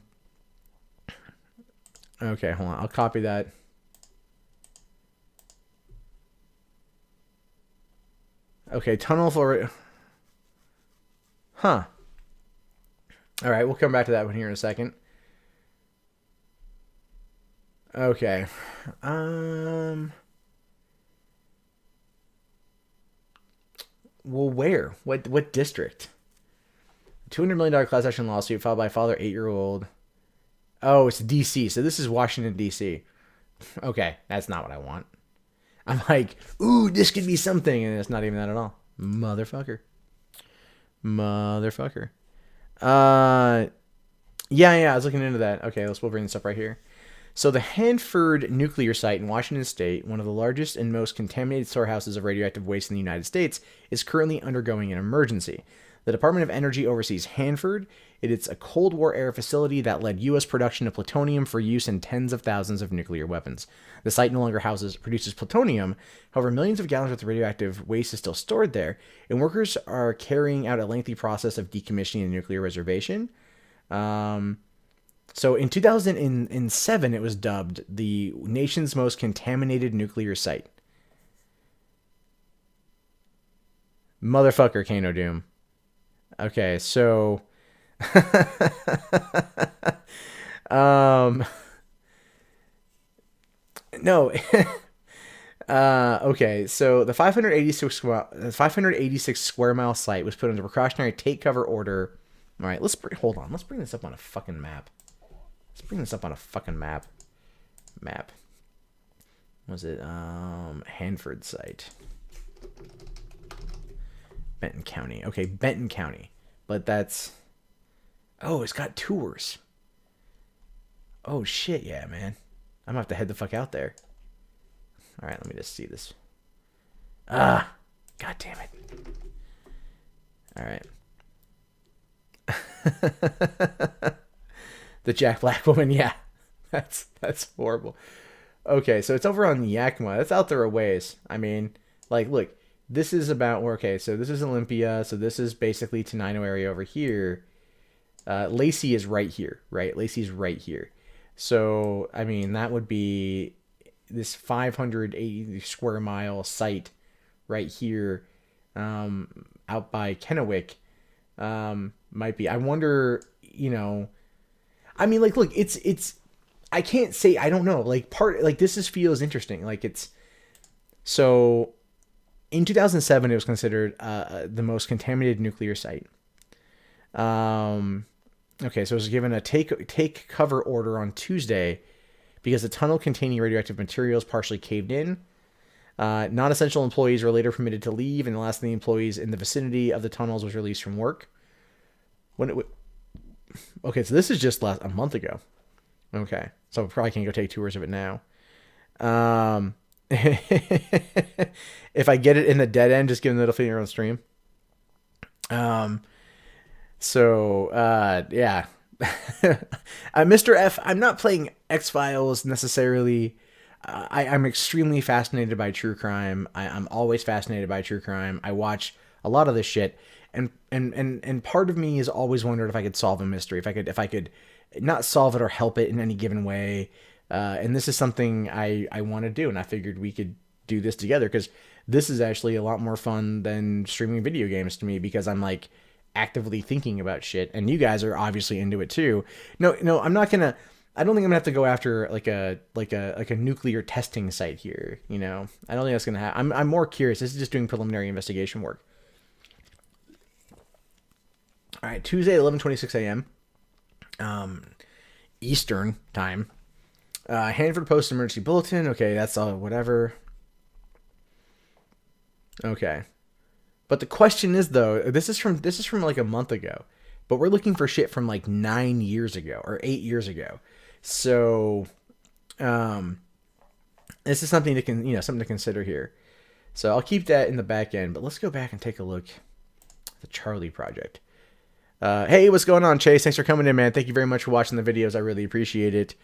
Speaker 1: hold on. I'll copy that. Okay, tunnel for... Huh. All right, we'll come back to that one here in a second. Okay. Well, where? What district? $200 million class action lawsuit filed by father 8-year-old. Oh, it's DC. So this is Washington, DC. Okay, that's not what I want. I'm like, ooh, this could be something, and it's not even that at all. Motherfucker. Yeah, I was looking into that. Okay, we'll bring this up right here. So the Hanford nuclear site in Washington state, one of the largest and most contaminated storehouses of radioactive waste in the United States, is currently undergoing an emergency. The Department of Energy oversees Hanford. It's a Cold War era facility that led U.S. production of plutonium for use in tens of thousands of nuclear weapons. The site no longer produces plutonium. However, millions of gallons worth of radioactive waste is still stored there, and workers are carrying out a lengthy process of decommissioning the nuclear reservation. So in 2007, it was dubbed the nation's most contaminated nuclear site. Motherfucker, Kano Doom. Okay, so no. Okay, so the 586 square mile site was put under precautionary take cover order. All right, hold on. Let's bring this up on a fucking map. Map. Was it Hanford site? Benton County. Okay, Benton County. But that's... Oh, it's got tours. Oh, shit, yeah, man. I'm going to have to head the fuck out there. All right, let me just see this. God damn it. All right. The Jack Black woman, yeah. That's horrible. Okay, so it's over on Yakima. That's out there a ways. I mean, like, look. This is about, okay, so this is Olympia, so this is basically Tenino area over here. Lacey is right here, right? Lacey's right here. So, I mean, that would be this 580 square mile site right here out by Kennewick might be. I wonder, you know, I mean, like, look, it's, I can't say, I don't know, like, this feels interesting. Like, it's, so... In 2007, it was considered the most contaminated nuclear site. Okay, so it was given a take cover order on Tuesday because the tunnel containing radioactive materials partially caved in. Non-essential employees were later permitted to leave, and the last of the employees in the vicinity of the tunnels was released from work. Okay, so this is just a month ago. Okay, so we probably can't go take tours of it now. If I get it in the dead end, just give them the middle finger on stream. Yeah. Mr. F, I'm not playing X-Files necessarily. I'm extremely fascinated by true crime. I'm always fascinated by true crime. I watch a lot of this shit, and part of me has always wondered if I could solve a mystery, if I could not solve it or help it in any given way. And this is something I want to do, and I figured we could do this together because this is actually a lot more fun than streaming video games to me because I'm like actively thinking about shit, and you guys are obviously into it too. No, I'm not gonna. I don't think I'm gonna have to go after like a nuclear testing site here. You know, I don't think that's gonna happen. I'm more curious. This is just doing preliminary investigation work. All right, Tuesday, 11:26 a.m. Eastern time. Hanford Post Emergency Bulletin. Okay, that's all. Whatever. Okay, but the question is though, this is from like a month ago, but we're looking for shit from like 9 years ago or 8 years ago. So, this is something something to consider here. So I'll keep that in the back end, but let's go back and take a look at the Charlie Project. Hey, what's going on, Chase? Thanks for coming in, man. Thank you very much for watching the videos. I really appreciate it.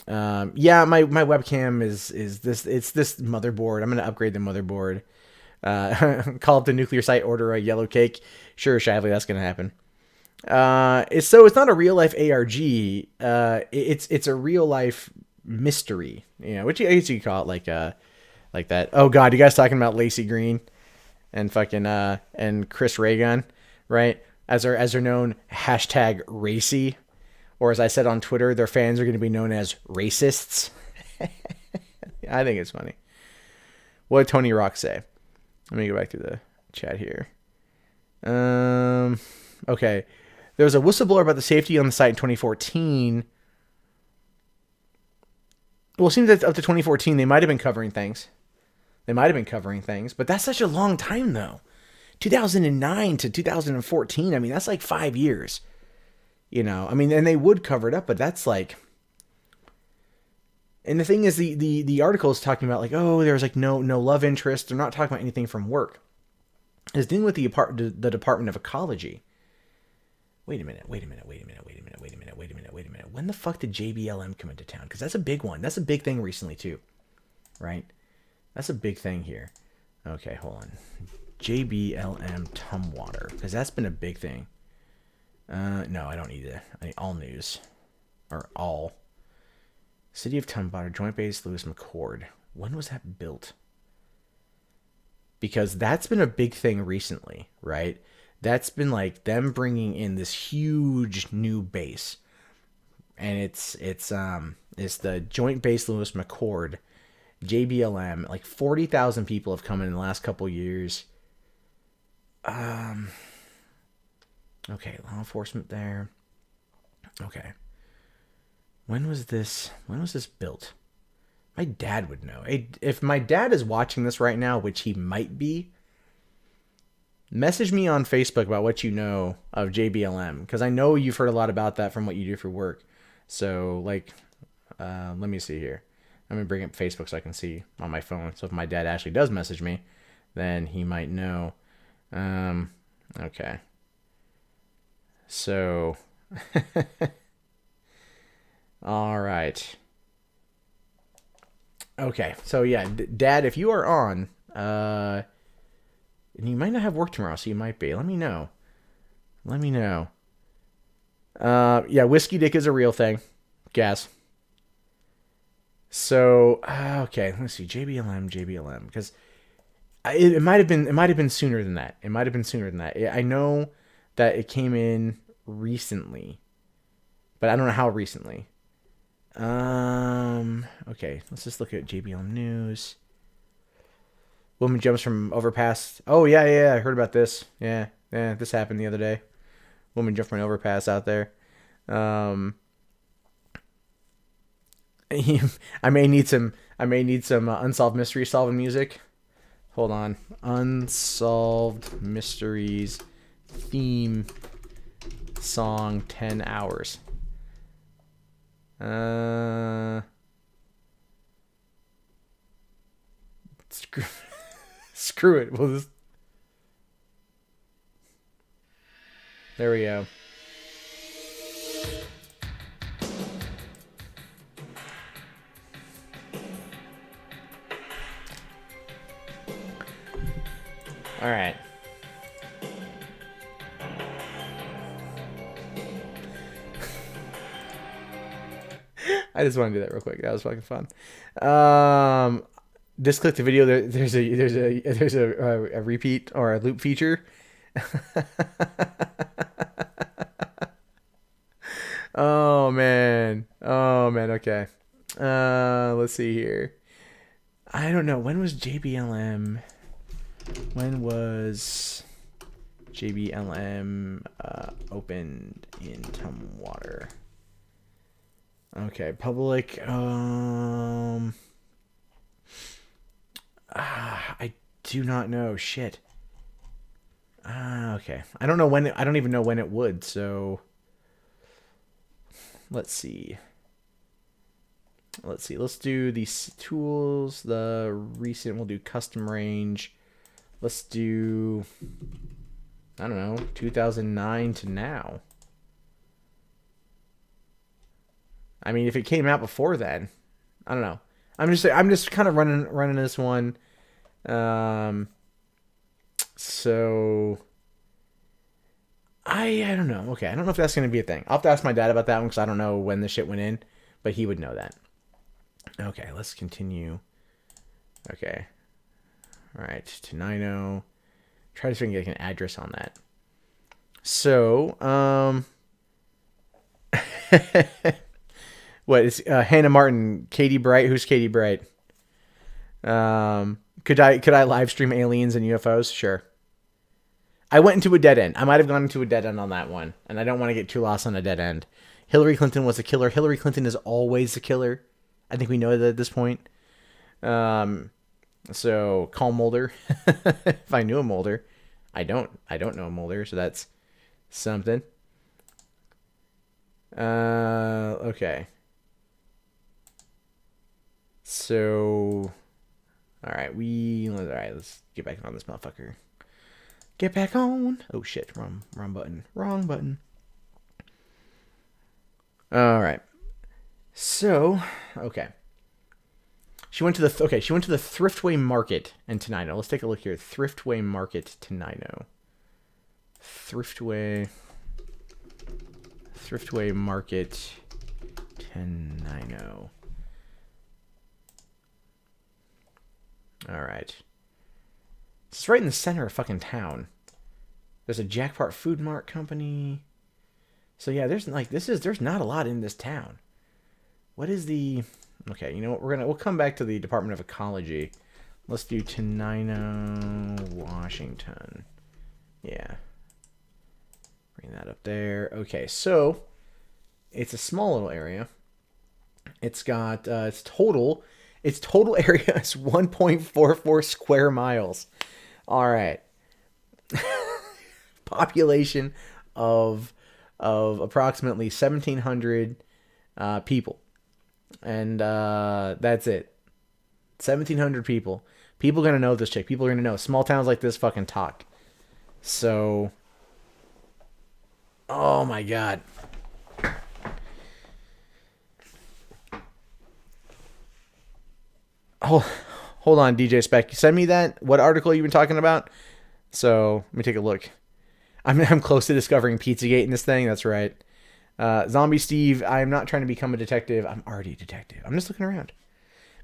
Speaker 1: Yeah, my webcam is this. It's this motherboard. I'm gonna upgrade the motherboard. Call up the nuclear site, order a yellow cake. Sure, Shively, that's gonna happen. It's not a real life ARG. It's a real life mystery. You know, which I guess you could call it like that. Oh God, you guys talking about Lacey Green and fucking and Chris Raygun, right? As they're known, #Racy. Or as I said on Twitter, their fans are going to be known as racists. I think it's funny. What did Tony Rock say? Let me go back to the chat here. Okay. There was a whistleblower about the safety on the site in 2014. Well, it seems that up to 2014, they might have been covering things. But that's such a long time, though. 2009 to 2014, I mean, that's like 5 years. You know, I mean, and they would cover it up, but that's like, And the thing is, the article is talking about like, oh, there's like no love interest. They're not talking about anything from work. It's dealing with the Department of Ecology. Wait a minute. When the fuck did JBLM come into town? Because that's a big one. That's a big thing recently too, right? That's a big thing here. Okay, hold on. JBLM Tumwater, because that's been a big thing. No, I don't need that. I need all news. Or all. City of Tumwater, Joint Base Lewis McChord. When was that built? Because that's been a big thing recently, right? That's been like them bringing in this huge new base. And it's the Joint Base Lewis McChord, JBLM. Like 40,000 people have come in the last couple years. Okay, law enforcement there. Okay. When was this built? My dad would know. If my dad is watching this right now, which he might be, message me on Facebook about what you know of JBLM, because I know you've heard a lot about that from what you do for work. So, like, let me see here. I'm going to bring up Facebook so I can see on my phone. So if my dad actually does message me, then he might know. Okay. So, all right. Okay, so yeah, Dad, if you are on, and you might not have work tomorrow, so you might be. Let me know. Yeah, whiskey dick is a real thing. Gas. So, okay, let's see, JBLM, because it might have been sooner than that. I know that it came in recently, but I don't know how recently. Okay, let's just look at JBL News. Woman jumps from overpass. Oh, yeah, I heard about this. Yeah, this happened the other day. Woman jumped from an overpass out there. I may need some unsolved mystery solving music. Hold on. Unsolved mysteries theme song 10 hours. Screw it. We'll just... There we go. All right. I just want to do that real quick. That was fucking fun. Just click the video. There's a repeat or a loop feature. Oh man. Okay. Let's see here. I don't know. When was JBLM? When was JBLM opened in Tumwater? Okay, public. I do not know. Shit. Okay. I don't know when. I don't even know when it would. So let's see. Let's do these tools. The recent. We'll do custom range. Let's do. I don't know. 2009 to now. I mean, if it came out before then, I don't know. I'm just kind of running this one. So I don't know. Okay, I don't know if that's gonna be a thing. I'll have to ask my dad about that one because I don't know when the shit went in, but he would know that. Okay, let's continue. Okay, all right, to 90. Try to see if I can get an address on that. So what is Hannah Martin? Katie Bright? Who's Katie Bright? Could I live stream aliens and UFOs? Sure. I went into a dead end. I might have gone into a dead end on that one, and I don't want to get too lost on a dead end. Hillary Clinton was a killer. Hillary Clinton is always a killer. I think we know that at this point. So call Mulder. If I knew a Mulder, I don't know a Mulder, so that's something. Okay. So, all right, let's get back on this motherfucker. Get back on. Oh shit, wrong button. Wrong button. All right. So, okay. She went to the Thriftway Market in Tenino. Let's take a look here. Thriftway Market, Tenino. Thriftway Market, Tenino. All right. It's right in the center of fucking town. There's a Jackpot Food Mart company. So yeah, there's not a lot in this town. What is the... Okay, you know what? We'll come back to the Department of Ecology. Let's do Tenino, Washington. Yeah. Bring that up there. Okay, so it's a small little area. It's got its total area is 1.44 square miles. All right. Population of approximately 1,700 people. And that's it. 1,700 people. People are going to know this chick. People are going to know. Small towns like this fucking talk. So, oh my God. Oh, hold on, DJ Spec. Send me that. What article you been talking about? So, let me take a look. I'm close to discovering Pizzagate in this thing. That's right. Zombie Steve, I'm not trying to become a detective. I'm already a detective. I'm just looking around.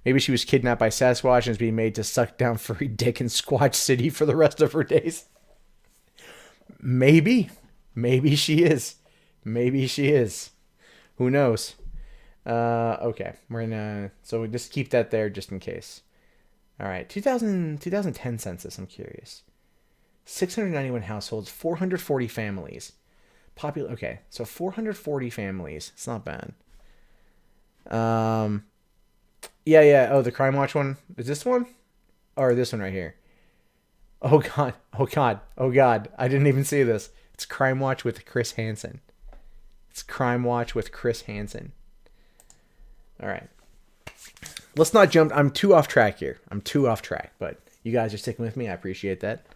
Speaker 1: Maybe she was kidnapped by Sasquatch and is being made to suck down furry dick in Squatch City for the rest of her days. Maybe. Maybe she is. Maybe she is. Who knows? Okay. So we just keep that there just in case. All right. 2010 census. I'm curious. 691 households, 440 families. Okay, so 440 families. It's not bad. Yeah. Oh, the Crime Watch one. Is this one? Or this one right here? Oh God. I didn't even see this. It's Crime Watch with Chris Hanson. All right. Let's not jump. I'm too off track here. But you guys are sticking with me. I appreciate that.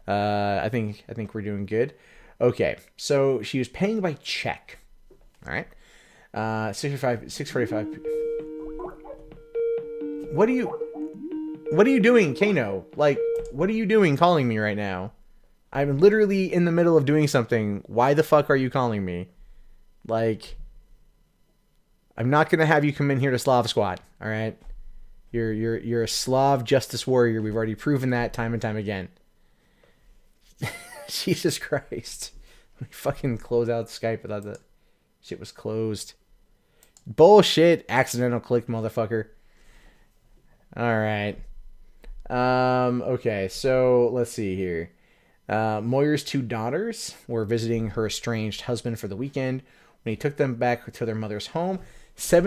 Speaker 1: I think we're doing good. Okay, so she was paying by check. All right. 645. What are you doing, Kano? Like, what are you doing calling me right now? I'm literally in the middle of doing something. Why the fuck are you calling me? Like, I'm not gonna have you come in here to Slav Squad. All right. You're a Slav justice warrior. We've already proven that time and time again. Jesus Christ. Let me fucking close out Skype without the shit was closed. Bullshit. Accidental click, motherfucker. Alright. Okay, so let's see here. Moyer's two daughters were visiting her estranged husband for the weekend when he took them back to their mother's home. Here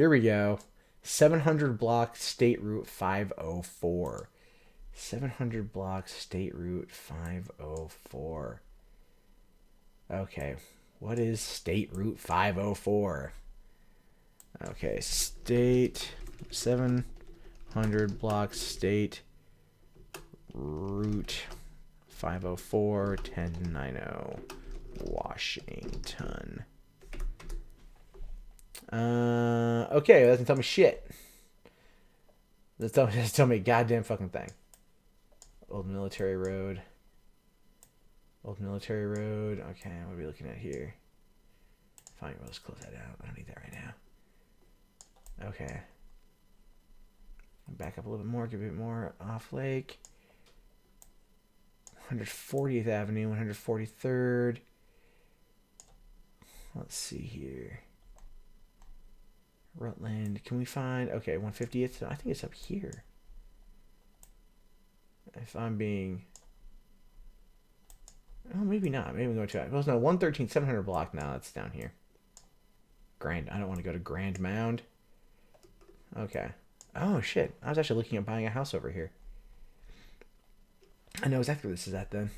Speaker 1: we go. 700 block State Route 504. 700 blocks, State Route 504. Okay, what is State Route 504? Okay, 700 blocks, State Route 504, 1090, Washington. Okay, that doesn't tell me shit. Doesn't tell me a goddamn fucking thing. Old Military Road. Okay, what are we looking at here? Fine, we'll just close that out. I don't need that right now. Okay. Back up a little bit more, give it more. Off Lake. 140th Avenue, 143rd. Let's see here. Rutland. Can we find... Okay, 150th. I think it's up here. If I'm being... Oh, maybe not. Maybe I'm going to it. Well, no, 113, 700 block. Now that's down here. Grand. I don't want to go to Grand Mound. Okay. Oh, shit. I was actually looking at buying a house over here. I know exactly where this is at then.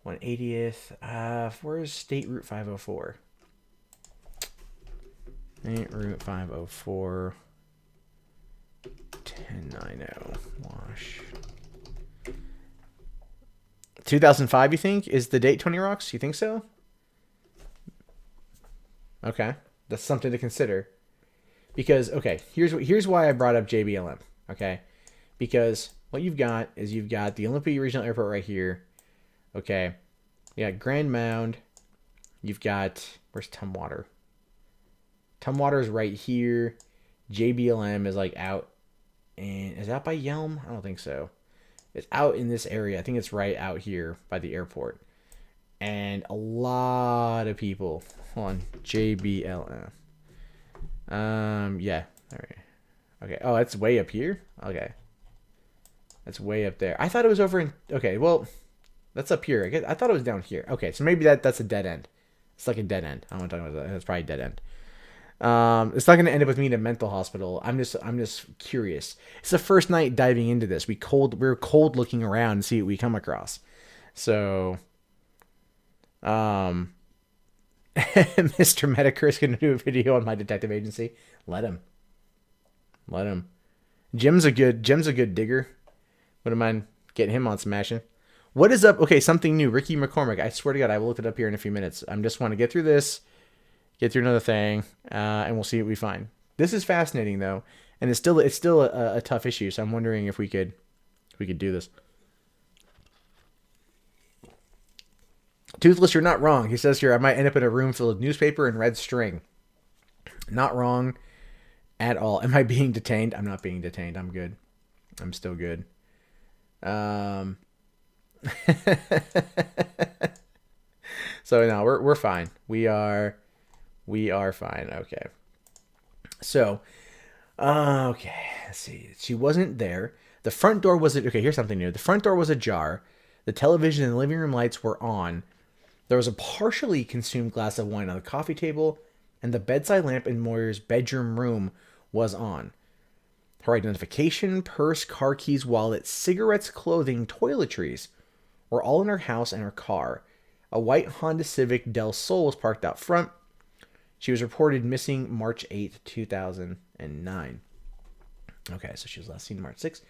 Speaker 1: 180th. Where's State Route 504? 8 Route 504 1090 Wash. 2005, you think? Is the date 20 Rocks? You think so? Okay. That's something to consider. Because, okay, here's why I brought up JBLM. Okay? Because what you've got is you've got the Olympia Regional Airport right here. Okay? You got Grand Mound. You've got... Where's Tumwater? Tumwater is right here. JBLM is like out... And is that by Yelm? I don't think so. It's out in this area. I think it's right out here by the airport. And a lot of people. Hold on. JBLM. Yeah. All right. Okay. Oh, it's way up here? Okay. That's way up there. I thought it was over in... Okay, well, that's up here. I thought it was down here. Okay, so maybe that's a dead end. It's like a dead end. I don't want to talk about that. That's probably a dead end. It's not going to end up with me in a mental hospital. I'm just curious. It's the first night diving into this. We're cold looking around and see what we come across. So, Mr. Medicur's going to do a video on my detective agency. Let him. Jim's a good digger. Wouldn't mind getting him on Smashing. What is up? Okay, something new. Ricky McCormick. I swear to God, I will look it up here in a few minutes. I'm just want to get through this, get through another thing, and we'll see what we find. This is fascinating though, and it's still a tough issue. So I'm wondering if we could do this. Toothless, you're not wrong. He says here, I might end up in a room filled with newspaper and red string. Not wrong at all. Am I being detained? I'm not being detained. I'm good. I'm still good. So no, we're fine. We are fine. Okay. So, okay. Let's see. She wasn't there. The front door was okay. Here's something new. The front door was ajar. The television and the living room lights were on. There was a partially consumed glass of wine on the coffee table, and the bedside lamp in Moyer's bedroom room was on. Her identification, purse, car keys, wallet, cigarettes, clothing, toiletries were all in her house and her car. A white Honda Civic Del Sol was parked out front. She was reported missing March 8th, 2009. Okay, so she was last seen March 6th.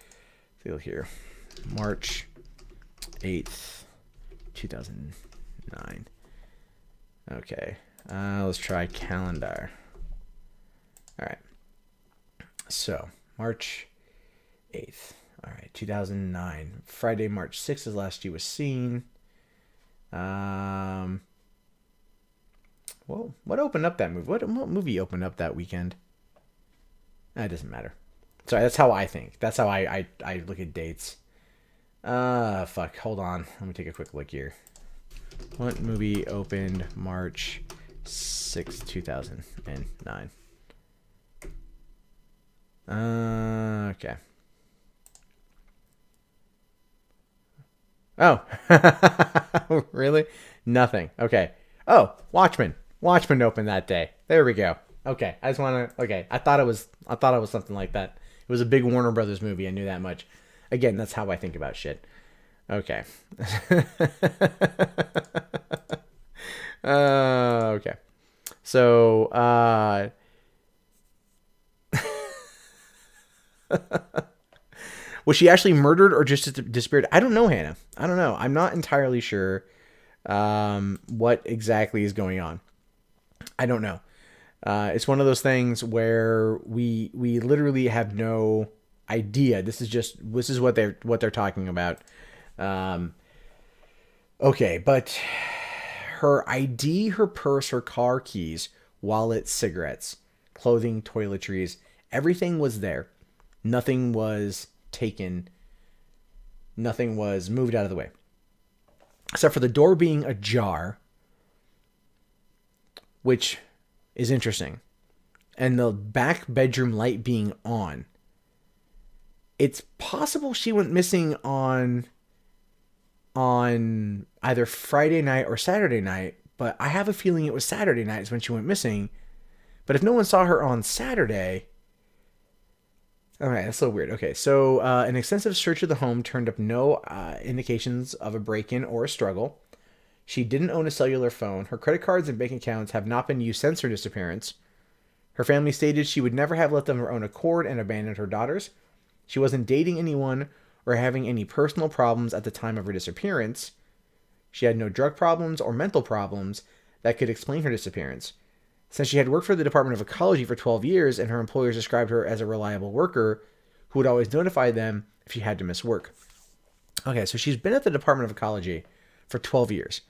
Speaker 1: Feel here. March 8th, 2009. Okay, let's try calendar. All right. So, March 8th. All right, 2009. Friday, March 6th is last she was seen. Well, what opened up that movie? What movie opened up that weekend? It doesn't matter. Sorry, that's how I think. That's how I look at dates. Fuck. Hold on. Let me take a quick look here. What movie opened March 6th, 2009? Okay. Oh. Really? Nothing. Okay. Oh, Watchmen. Watchmen opened that day. There we go. Okay. I just want to... Okay. I thought it was something like that. It was a big Warner Brothers movie. I knew that much. Again, that's how I think about shit. Okay. Okay. So, was she actually murdered or just disappeared? I don't know, Hannah. I don't know. I'm not entirely sure what exactly is going on. I don't know. It's one of those things where we literally have no idea. This is what they're talking about. Okay, but her ID, her purse, her car keys, wallet, cigarettes, clothing, toiletries, everything was there. Nothing was taken. Nothing was moved out of the way. Except for the door being ajar, which is interesting. And the back bedroom light being on. It's possible she went missing on either Friday night or Saturday night, but I have a feeling it was Saturday night is when she went missing. But if no one saw her on Saturday... Okay, that's so weird. Okay, so an extensive search of the home turned up no indications of a break-in or a struggle. She didn't own a cellular phone. Her credit cards and bank accounts have not been used since her disappearance. Her family stated she would never have left of her own accord and abandoned her daughters. She wasn't dating anyone or having any personal problems at the time of her disappearance. She had no drug problems or mental problems that could explain her disappearance. Since she had worked for the Department of Ecology for 12 years and her employers described her as a reliable worker who would always notify them if she had to miss work. Okay, so she's been at the Department of Ecology for 12 years,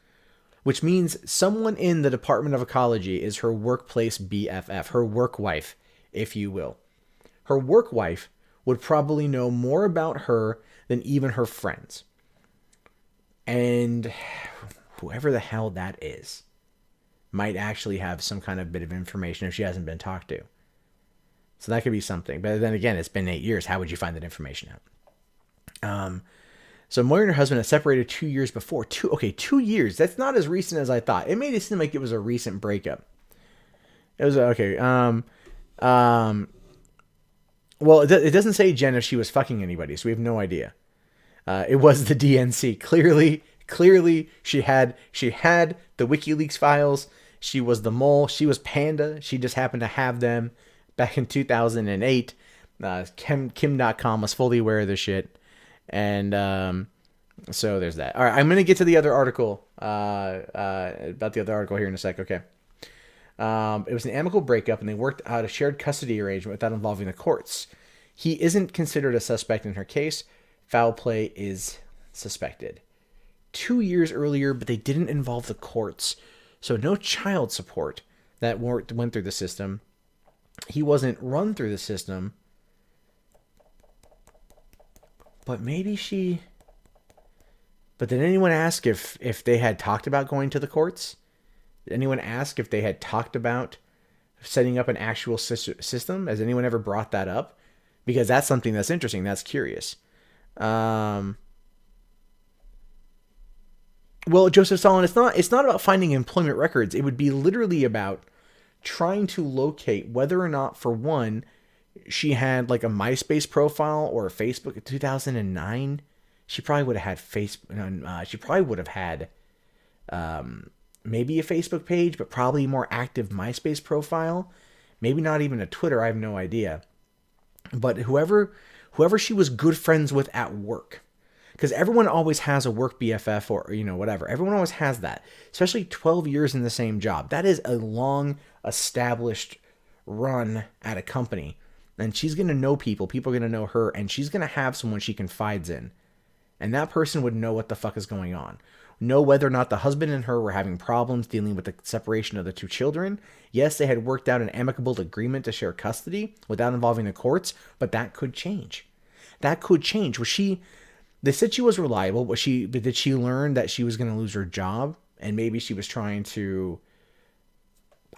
Speaker 1: which means someone in the Department of Ecology is her workplace BFF, her work wife, if you will. Her work wife would probably know more about her than even her friends. And whoever the hell that is might actually have some kind of bit of information if she hasn't been talked to. So that could be something. But then again, it's been 8 years. How would you find that information out? So Moyer and her husband had separated 2 years before. 2 years. That's not as recent as I thought. It made it seem like it was a recent breakup. It was okay. Well, it doesn't say Jen if she was fucking anybody, so we have no idea. It was the DNC. Clearly, she had the WikiLeaks files. She was the mole. She was Panda. She just happened to have them back in 2008. Kim.com was fully aware of this shit. And so there's that. All right, I'm going to get to the other article, about the other article here in a sec, okay? It was an amicable breakup, and they worked out a shared custody arrangement without involving the courts. He isn't considered a suspect in her case. Foul play is suspected. 2 years earlier, but they didn't involve the courts. So no child support that went through the system. He wasn't run through the system. But maybe she... But did anyone ask if they had talked about going to the courts? Did anyone ask if they had talked about setting up an actual system? Has anyone ever brought that up? Because that's something that's interesting. That's curious. Well, Joseph Stalin, it's not about finding employment records. It would be literally about trying to locate whether or not, for one, she had like a MySpace profile or a Facebook in 2009. She probably would have had Facebook. She probably would have had maybe a Facebook page, but probably a more active MySpace profile. Maybe not even a Twitter. I have no idea. But whoever she was good friends with at work, because everyone always has a work BFF or, whatever. Everyone always has that, especially 12 years in the same job. That is a long established run at a company. And she's going to know people. People are going to know her. And she's going to have someone she confides in. And that person would know what the fuck is going on. Know whether or not the husband and her were having problems dealing with the separation of the two children. Yes, they had worked out an amicable agreement to share custody without involving the courts. But that could change. They said she was reliable. But did she learn that she was going to lose her job? And maybe she was trying to...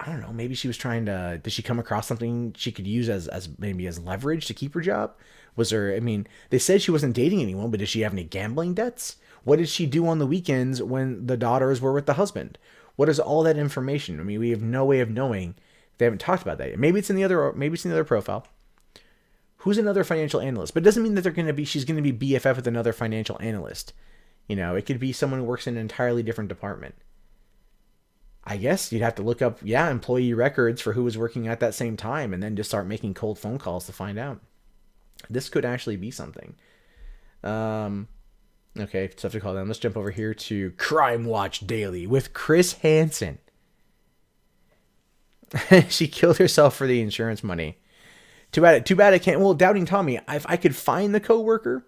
Speaker 1: I don't know, maybe she was trying to, did she come across something she could use as leverage to keep her job? They said she wasn't dating anyone, but did she have any gambling debts? What did she do on the weekends when the daughters were with the husband? What is all that information? We have no way of knowing. They haven't talked about that yet. Maybe it's in the other profile. Who's another financial analyst? But it doesn't mean that she's going to be BFF with another financial analyst. It could be someone who works in an entirely different department. I guess you'd have to look up, employee records for who was working at that same time and then just start making cold phone calls to find out. This could actually be something. Okay, stuff to call down. Let's jump over here to Crime Watch Daily with Chris Hanson. She killed herself for the insurance money. Too bad I can't. Well, Doubting Tommy, if I could find the coworker,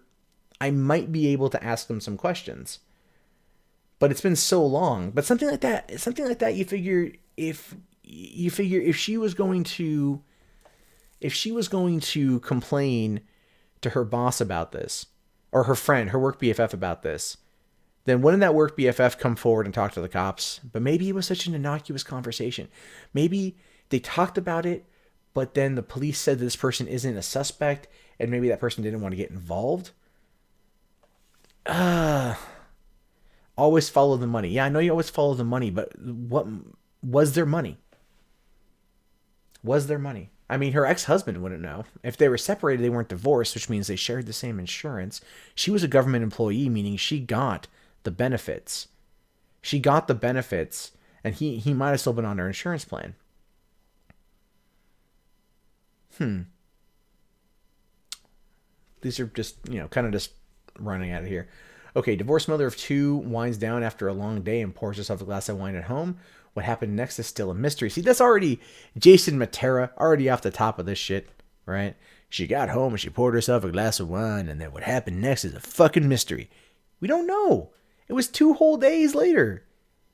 Speaker 1: I might be able to ask them some questions. But it's been so long. But something like that, you figure if she was going to complain to her boss about this, or her friend, her work BFF about this, then wouldn't that work BFF come forward and talk to the cops? But maybe it was such an innocuous conversation. Maybe they talked about it, but then the police said this person isn't a suspect, and maybe that person didn't want to get involved. Always follow the money. Yeah, I know you always follow the money, but what was their money? Was there money? Her ex-husband wouldn't know. If they were separated, they weren't divorced, which means they shared the same insurance. She was a government employee, meaning she got the benefits. And he might have still been on her insurance plan. These are just, kind of just running out of here. Okay, divorced mother of two winds down after a long day and pours herself a glass of wine at home. What happened next is still a mystery. See, that's already Jason Matera, already off the top of this shit, right? She got home and she poured herself a glass of wine, and then what happened next is a fucking mystery. We don't know. It was 2 whole days later.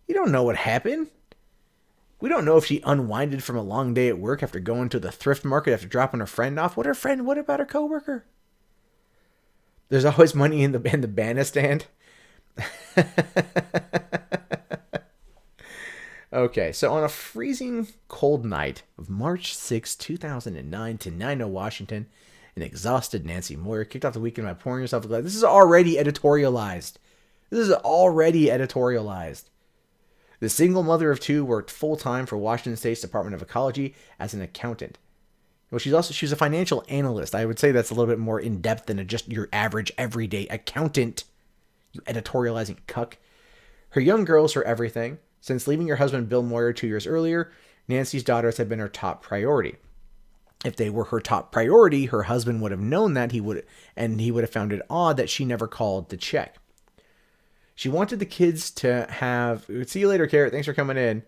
Speaker 1: You don't know what happened. We don't know if she unwinded from a long day at work after going to the thrift market after dropping her friend off. What about her coworker? There's always money in the bandstand. Okay, so on a freezing cold night of March 6, 2009, Tenino, Washington, an exhausted Nancy Moyer kicked off the weekend by pouring herself a glass. This is already editorialized. The single mother of two worked full-time for Washington State's Department of Ecology as an accountant. Well, she's a financial analyst. I would say that's a little bit more in-depth than just your average everyday accountant. You editorializing cuck. Her young girls are everything. Since leaving her husband Bill Moyer 2 years earlier, Nancy's daughters have been her top priority. If they were her top priority, her husband would have known that he would have found it odd that she never called to check. She wanted the kids to have. See you later, Carrot. Thanks for coming in.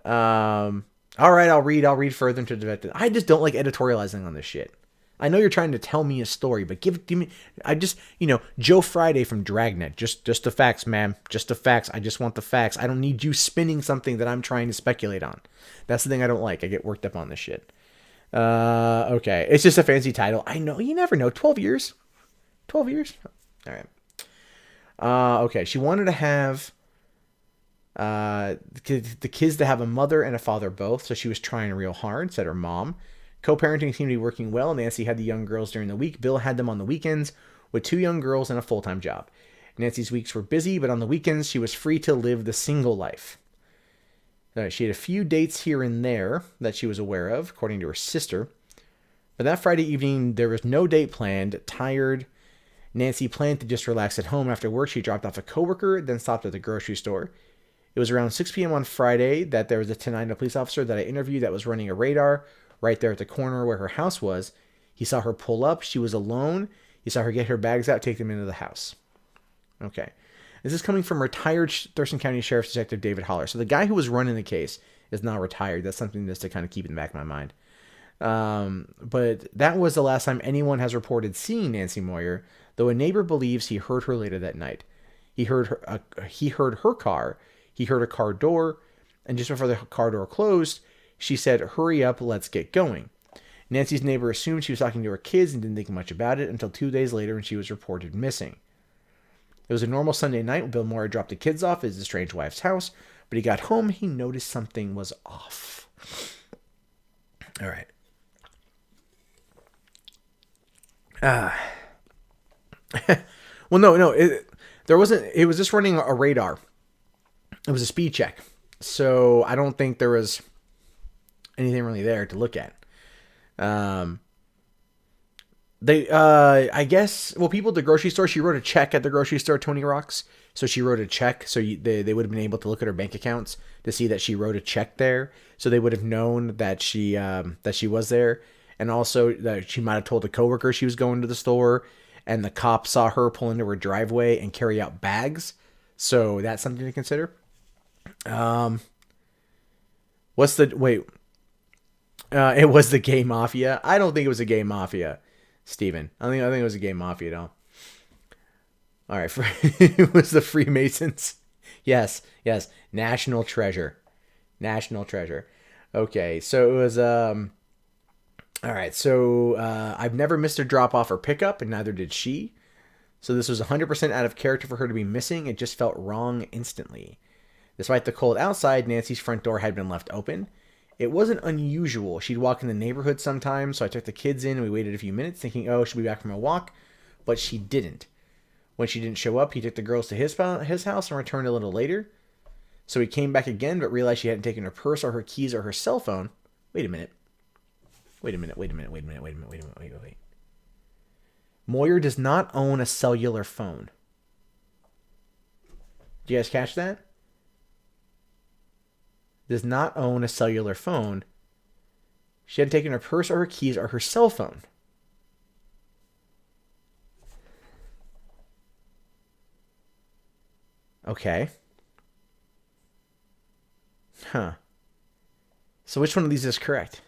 Speaker 1: All right, I'll read further into the. I just don't like editorializing on this shit. I know you're trying to tell me a story, but give me. I just, Joe Friday from Dragnet. Just the facts, ma'am. Just the facts. I just want the facts. I don't need you spinning something that I'm trying to speculate on. That's the thing I don't like. I get worked up on this shit. Okay, it's just a fancy title. I know. You never know. 12 years. 12 years. All right. Okay, she wanted to have the kids to have a mother and a father both, so she was trying real hard, said her mom. Co-parenting seemed to be working well. Nancy had the young girls during the week. Bill had them on the weekends with 2 young girls and a full-time job. Nancy's weeks were busy, but on the weekends she was free to live the single life. She had a few dates here and there that she was aware of, according to her sister. But that Friday evening, there was no date planned. Tired, Nancy planned to just relax at home after work. She dropped off a coworker, then stopped at the grocery store. It was around 6 p.m. on Friday that there was a Tenino police officer that I interviewed that was running a radar right there at the corner where her house was. He saw her pull up. She was alone. He saw her get her bags out, take them into the house. Okay. This is coming from retired Thurston County Sheriff's Detective David Holler. So the guy who was running the case is now retired. That's something just to kind of keep in the back of my mind. But that was the last time anyone has reported seeing Nancy Moyer, though a neighbor believes he heard her later that night. He heard her car. He heard a car door, and just before the car door closed, she said, "Hurry up, let's get going." Nancy's neighbor assumed she was talking to her kids and didn't think much about it until 2 days later when she was reported missing. It was a normal Sunday night when Bill Moyer dropped the kids off at his estranged wife's house, but he got home, he noticed something was off. All right. Well, no, there wasn't. It was just running a radar. It was a speed check, so I don't think there was anything really there to look at. I guess, well, people at the grocery store, she wrote a check at the grocery store, Tony Rocks. So she wrote a check. So they would have been able to look at her bank accounts to see that she wrote a check there. So they would have known that she was there. And also that she might have told a coworker she was going to the store, and the cop saw her pull into her driveway and carry out bags. So that's something to consider. It was the gay mafia. I don't think it was a gay mafia, Steven. I think it was a gay mafia, though. All right, it was the Freemasons. Yes, national treasure. Okay, so it was all right, so I've never missed a drop off or pickup, and neither did she. So this was 100% out of character for her to be missing. It just felt wrong instantly. Despite the cold outside, Nancy's front door had been left open. It wasn't unusual. She'd walk in the neighborhood sometimes, so I took the kids in and we waited a few minutes thinking, oh, she'll be back from a walk, but she didn't. When she didn't show up, he took the girls to his house and returned a little later. So he came back again, but realized she hadn't taken her purse or her keys or her cell phone. Wait a minute. Moyer does not own a cellular phone. Do you guys catch that? Does not own a cellular phone. She hadn't taken her purse or her keys or her cell phone. Okay. Huh. So which one of these is correct?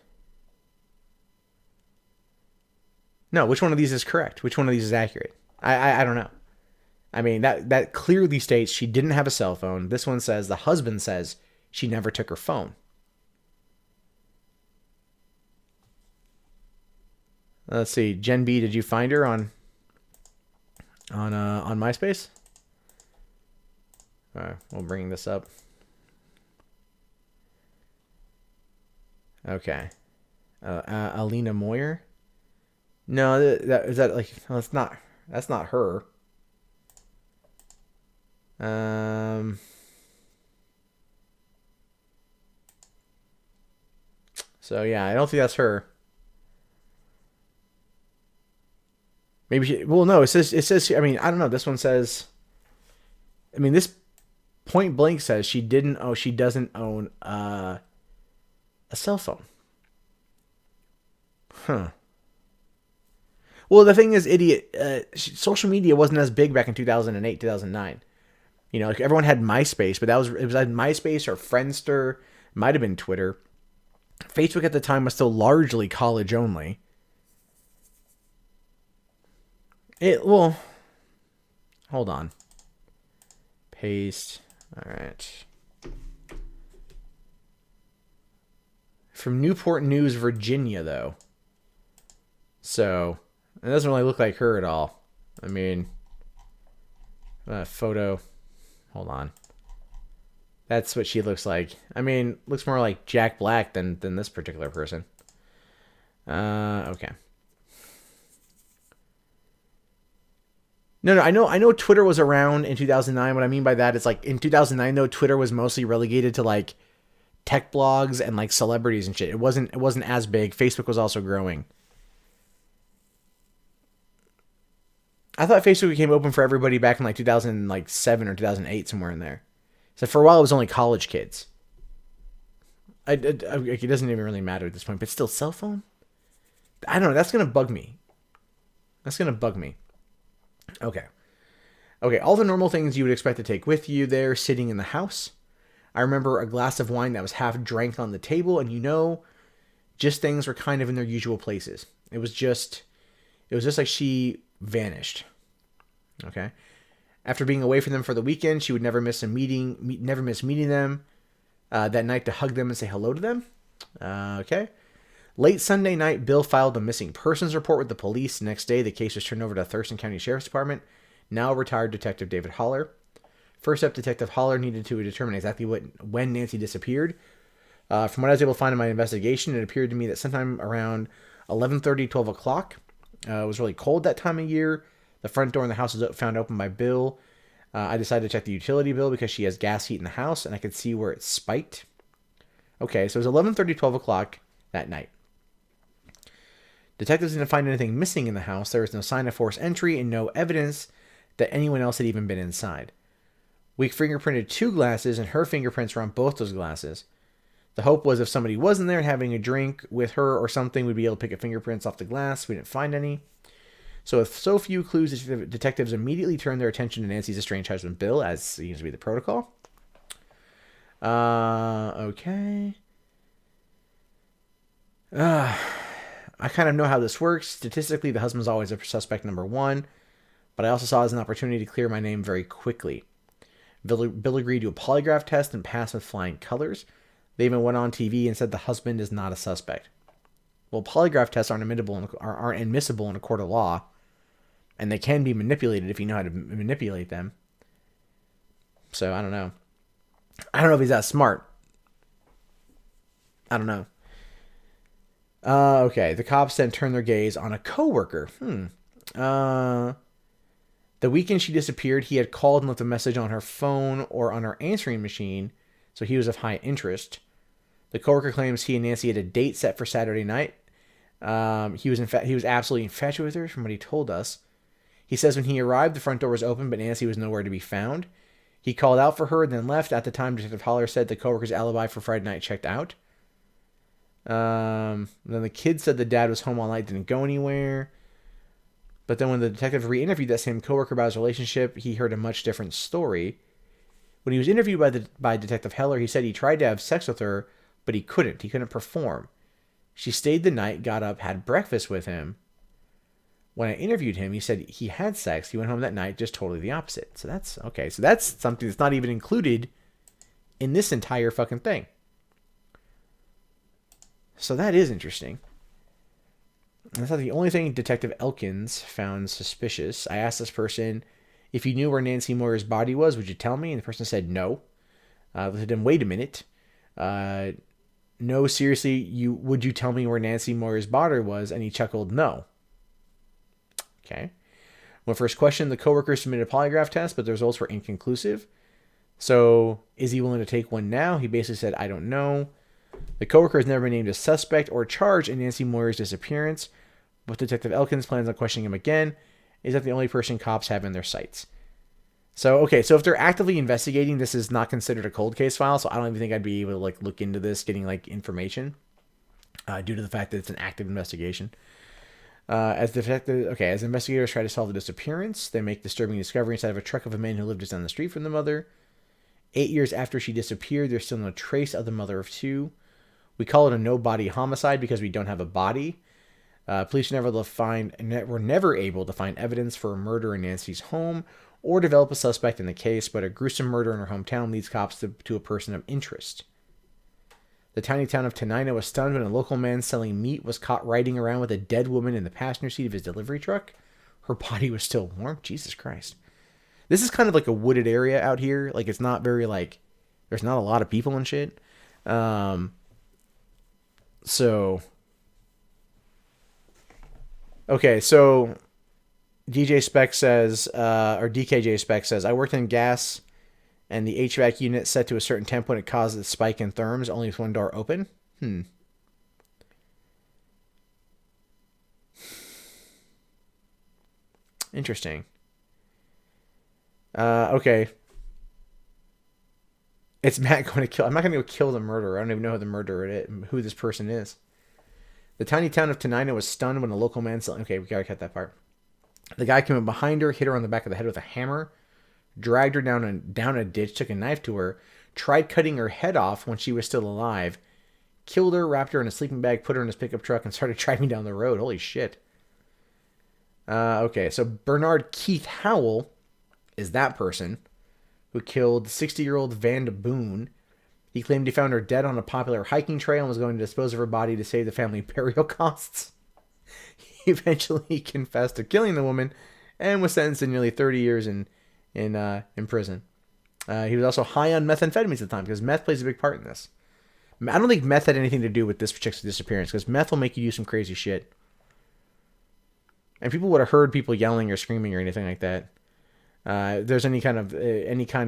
Speaker 1: No, which one of these is correct? Which one of these is accurate? I don't know. I mean, that clearly states she didn't have a cell phone. This one says the husband says she never took her phone. Let's see. Jen B, did you find her on MySpace? All right, we'll bring this up. Okay. Alina Moyer? No, is that like, well, that's not her. So yeah, I don't think that's her. Maybe she, well, no, it says, I mean, I don't know. This one says, I mean, this point blank says she doesn't own a cell phone. Huh. Well, the thing is, idiot, social media wasn't as big back in 2008, 2009. You know, like everyone had MySpace, but it was either MySpace or Friendster. It might have been Twitter. Facebook at the time was still largely college only. Well, hold on. Paste. All right. From Newport News, Virginia, though. So, it doesn't really look like her at all. I mean, photo. Hold on. That's what she looks like. I mean, looks more like Jack Black than this particular person. Okay. No, I know Twitter was around in 2009. What I mean by that is like in 2009 though, Twitter was mostly relegated to like tech blogs and like celebrities and shit. It wasn't as big. Facebook was also growing. I thought Facebook became open for everybody back in like 2007 or 2008, somewhere in there. So for a while it was only college kids. It doesn't even really matter at this point, but still, cell phone? I don't know. That's going to bug me. Okay. All the normal things you would expect to take with you there sitting in the house. I remember a glass of wine that was half drank on the table, and just things were kind of in their usual places. It was just like she vanished. Okay. After being away from them for the weekend, she would never miss meeting them that night to hug them and say hello to them. Okay. Late Sunday night, Bill filed a missing persons report with the police. Next day, the case was turned over to Thurston County Sheriff's Department. Now retired Detective David Holler. First up, Detective Holler needed to determine exactly when Nancy disappeared. From what I was able to find in my investigation, it appeared to me that sometime around 11:30, 12 o'clock. It was really cold that time of year. The front door in the house was found open by Bill. I decided to check the utility bill because she has gas heat in the house, and I could see where it spiked. Okay, so it was 11:30, 12 o'clock that night. Detectives didn't find anything missing in the house. There was no sign of forced entry and no evidence that anyone else had even been inside. We fingerprinted 2 glasses, and her fingerprints were on both those glasses. The hope was if somebody wasn't there having a drink with her or something, we'd be able to pick up fingerprints off the glass. We didn't find any. So with so few clues, the detectives immediately turned their attention to Nancy's estranged husband, Bill, as seems to be the protocol. Okay. I kind of know how this works. Statistically, the husband's always a suspect number 1, but I also saw it as an opportunity to clear my name very quickly. Bill agreed to a polygraph test and passed with flying colors. They even went on TV and said the husband is not a suspect. Well, polygraph tests aren't admissible in a court of law, and they can be manipulated if you know how to manipulate them. So, I don't know. I don't know if he's that smart. I don't know. Okay, the cops then turned their gaze on a coworker. The weekend she disappeared, he had called and left a message on her phone or on her answering machine, so he was of high interest. The coworker claims he and Nancy had a date set for Saturday night. He was absolutely infatuated with her, from what he told us. He says when he arrived, the front door was open, but Nancy was nowhere to be found. He called out for her and then left. At the time, Detective Holler said the coworker's alibi for Friday night checked out. Then the kid said the dad was home all night, didn't go anywhere. But then when the detective re-interviewed that same coworker about his relationship, he heard a much different story. When he was interviewed by Detective Heller, he said he tried to have sex with her, but he couldn't. He couldn't perform. She stayed the night, got up, had breakfast with him. When I interviewed him, he said he had sex. He went home that night, just totally the opposite. So that's okay. So that's something that's not even included in this entire fucking thing. So that is interesting. That's not the only thing Detective Elkins found suspicious. I asked this person, if you knew where Nancy Moyer's body was, would you tell me? And the person said no. I looked at him, wait a minute. No, seriously, would you tell me where Nancy Moyer's body was? And he chuckled, no. Okay. When first questioned, the coworker submitted a polygraph test, but the results were inconclusive. So, is he willing to take one now? He basically said, I don't know. The coworker has never been named a suspect or charged in Nancy Moyer's disappearance, but Detective Elkins plans on questioning him again. Is that the only person cops have in their sights? So, okay, so if they're actively investigating, this is not considered a cold case file, so I don't even think I'd be able to look into this, getting information, due to the fact that it's an active investigation. As investigators try to solve the disappearance, they make disturbing discovery inside of a truck of a man who lived just down the street from the mother. 8 years after she disappeared, there's still no trace of the mother of two. We call it a no-body homicide because we don't have a body. Police were never able to find evidence for a murder in Nancy's home or develop a suspect in the case, but a gruesome murder in her hometown leads cops to a person of interest. The tiny town of Tenino was stunned when a local man selling meat was caught riding around with a dead woman in the passenger seat of his delivery truck. Her body was still warm. Jesus Christ. This is kind of like a wooded area out here. It's not very there's not a lot of people and shit. Okay, so DJ Spec says, or DKJ Spec says, I worked in gas and the HVAC unit set to a certain temp when it caused a spike in therms, only with one door open. Interesting. Okay. It's Matt going to kill. I'm not going to go kill the murderer. I don't even know who this person is. The tiny town of Tenino was stunned when a local man said, okay, we got to cut that part. The guy came up behind her, hit her on the back of the head with a hammer, dragged her down a ditch, took a knife to her, tried cutting her head off when she was still alive, killed her, wrapped her in a sleeping bag, put her in his pickup truck, and started driving down the road. Holy shit. Okay, so Bernard Keith Howell is that person who killed 60-year-old Vanda Boone. He claimed he found her dead on a popular hiking trail and was going to dispose of her body to save the family burial costs. He eventually confessed to killing the woman and was sentenced to nearly 30 years in prison. He was also high on methamphetamines at the time because meth plays a big part in this. I don't think meth had anything to do with this particular disappearance because meth will make you do some crazy shit. And people would have heard people yelling or screaming or anything like that. If there's any kind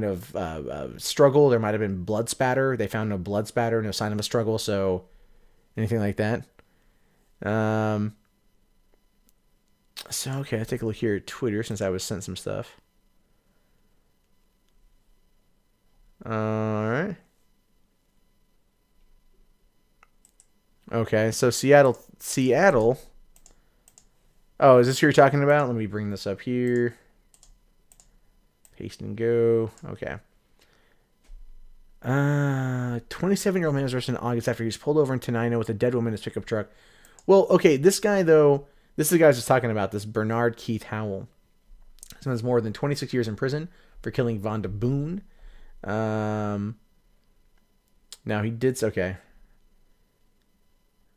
Speaker 1: of struggle, there might have been blood spatter. They found no blood spatter, no sign of a struggle, so anything like that. So okay, let's take a look here at Twitter since I was sent some stuff. All right. Okay, so Seattle. Oh, is this who you're talking about? Let me bring this up here. Paste and go. Okay. 27-year-old man was arrested in August after he was pulled over in Tenino with a dead woman in his pickup truck. Well, okay, this guy, though, this is the guy I was just talking about, this Bernard Keith Howell. Spends more than 26 years in prison for killing Vanda Boone. Now, he did... Okay.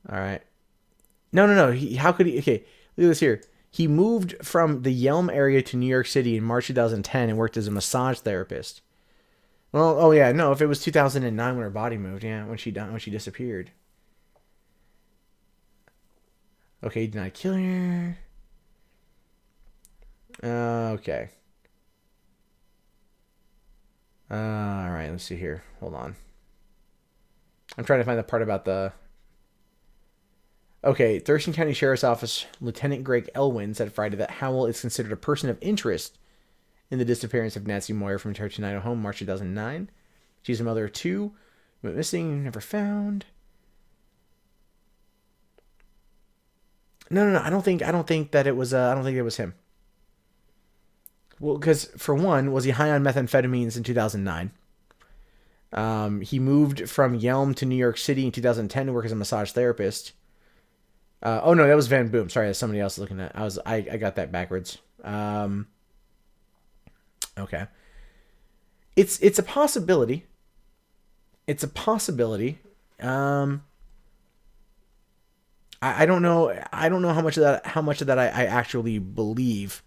Speaker 1: All right. No. How could he... Okay, look at this here. He moved from the Yelm area to New York City in March 2010 and worked as a massage therapist. Well, oh yeah, no, if it was 2009 when her body moved, yeah, when she disappeared. Okay, he did not kill her. Okay. Alright, let's see here. Hold on. I'm trying to find the part about the... Okay, Thurston County Sheriff's Office Lieutenant Greg Elwin said Friday that Howell is considered a person of interest in the disappearance of Nancy Moyer from her Tenino home, March 2009. She's a mother of two, went missing, never found. No. I don't think that it was. I don't think it was him. Well, because for one, was he high on methamphetamines in 2009? He moved from Yelm to New York City in 2010 to work as a massage therapist. Oh no, that was Van Boom. Sorry, that's somebody else looking at. I got that backwards. Okay. It's a possibility. It's a possibility. I don't know. I don't know how much of that I actually believe.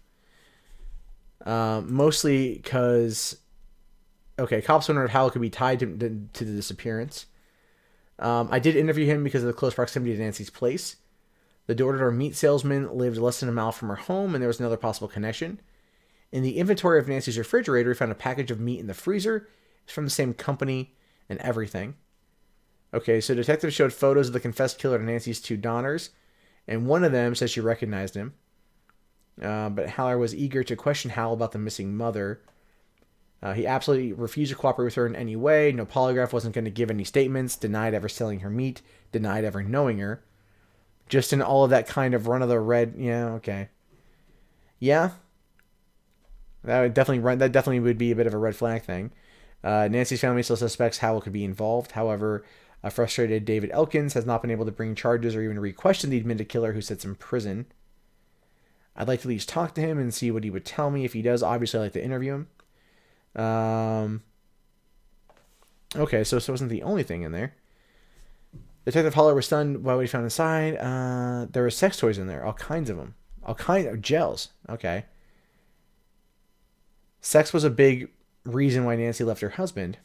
Speaker 1: Mostly because, okay, cops wondered if Howell could be tied to the disappearance. I did interview him because of the close proximity to Nancy's place. The door-to-door meat salesman lived less than a mile from her home, and there was another possible connection. In the inventory of Nancy's refrigerator, we found a package of meat in the freezer. It's from the same company and everything. Okay, so detectives showed photos of the confessed killer to Nancy's two daughters, and one of them says she recognized him. But Haller was eager to question Howell about the missing mother. He absolutely refused to cooperate with her in any way. No polygraph, wasn't going to give any statements, denied ever selling her meat, denied ever knowing her. Just in all of that kind of run-of-the-red, yeah, okay. Yeah. That definitely would be a bit of a red flag thing. Nancy's family still suspects Howell could be involved. However, a frustrated David Elkins has not been able to bring charges or even re-question the admitted killer who sits in prison. I'd like to at least talk to him and see what he would tell me. If he does, obviously I'd like to interview him. Okay, so this wasn't the only thing in there. Detective Haller was stunned by what he found inside. There were sex toys in there, all kinds of them. All kinds of gels. Okay. Sex was a big reason why Nancy left her husband.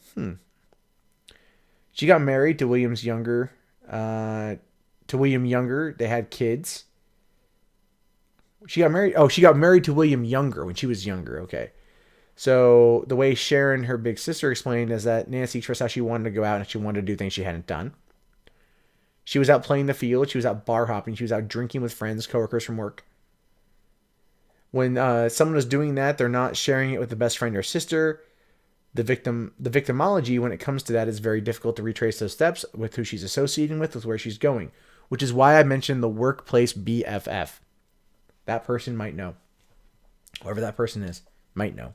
Speaker 1: She got married to William Younger. They had kids. She got married. Oh, she got married to William Younger when she was younger. Okay. So the way Sharon, her big sister, explained is that Nancy expressed how she wanted to go out and she wanted to do things she hadn't done. She was out playing the field. She was out bar hopping. She was out drinking with friends, coworkers from work. When someone is doing that, they're not sharing it with the best friend or sister. The victimology, when it comes to that, is very difficult to retrace those steps with who she's associating with where she's going. Which is why I mentioned the workplace BFF. That person might know. Whoever that person is, might know.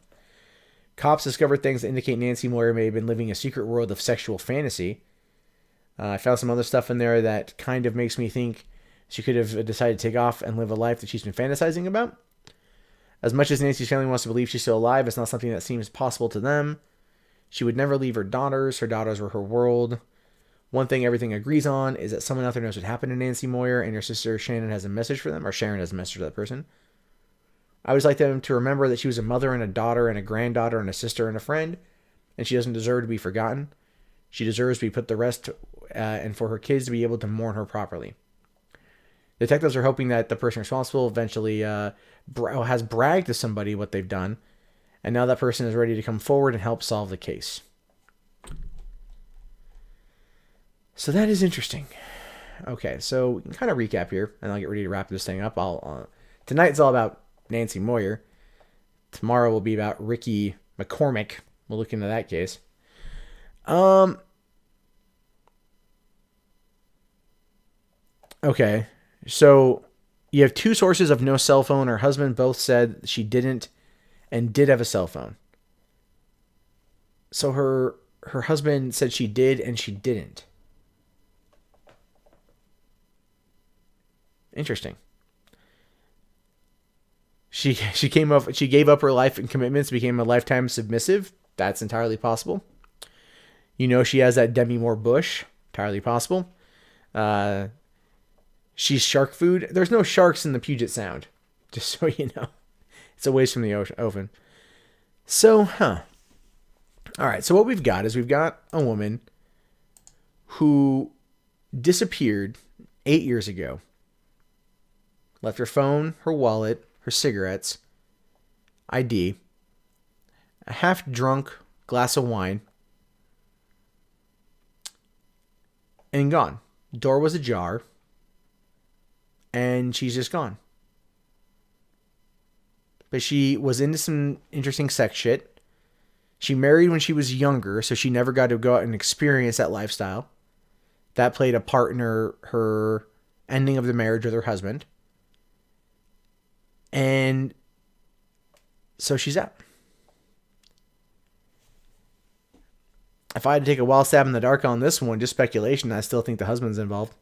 Speaker 1: Cops discovered things that indicate Nancy Moyer may have been living a secret world of sexual fantasy. I found some other stuff in there that kind of makes me think she could have decided to take off and live a life that she's been fantasizing about. As much as Nancy's family wants to believe she's still alive, it's not something that seems possible to them. She would never leave her daughters. Her daughters were her world. One thing everything agrees on is that someone out there knows what happened to Nancy Moyer, and her sister Shannon has a message for them, or Sharon has a message to that person. I always like them to remember that she was a mother and a daughter and a granddaughter and a sister and a friend, and she doesn't deserve to be forgotten. She deserves to be put to rest and for her kids to be able to mourn her properly. Detectives are hoping that the person responsible eventually has bragged to somebody what they've done, and now that person is ready to come forward and help solve the case. So that is interesting. Okay, so we can kind of recap here, and I'll get ready to wrap this thing up. Tonight's all about Nancy Moyer. Tomorrow will be about Ricky McCormick. We'll look into that case. Okay, so you have two sources of no cell phone. Her husband both said she didn't and did have a cell phone. So her husband said she did and she didn't. Interesting. She gave up her life and commitments, became a lifetime submissive. That's entirely possible. You know, she has that Demi Moore bush. Entirely possible. She's shark food. There's no sharks in the Puget Sound, just so you know. It's a ways from the ocean. So, All right, so what we've got is we've got a woman who disappeared 8 years ago. Left her phone, her wallet, her cigarettes, ID, a half-drunk glass of wine, and gone. Door was ajar, and she's just gone. But she was into some interesting sex shit. She married when she was younger, so she never got to go out and experience that lifestyle. That played a part in her ending of the marriage with her husband. And so she's out. If I had to take a wild stab in the dark on this one, just speculation, I still think the husband's involved.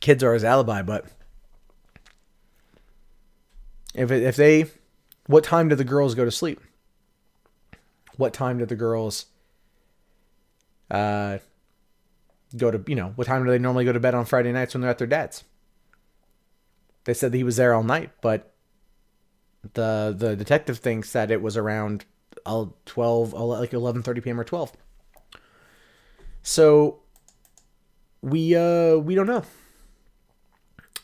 Speaker 1: Kids are his alibi, but if they, what time do the girls go to sleep? What time do the girls go to, what time do they normally go to bed on Friday nights when they're at their dad's? They said that he was there all night, but the detective thinks that it was around 12, like 11:30 p.m. or 12. So we don't know.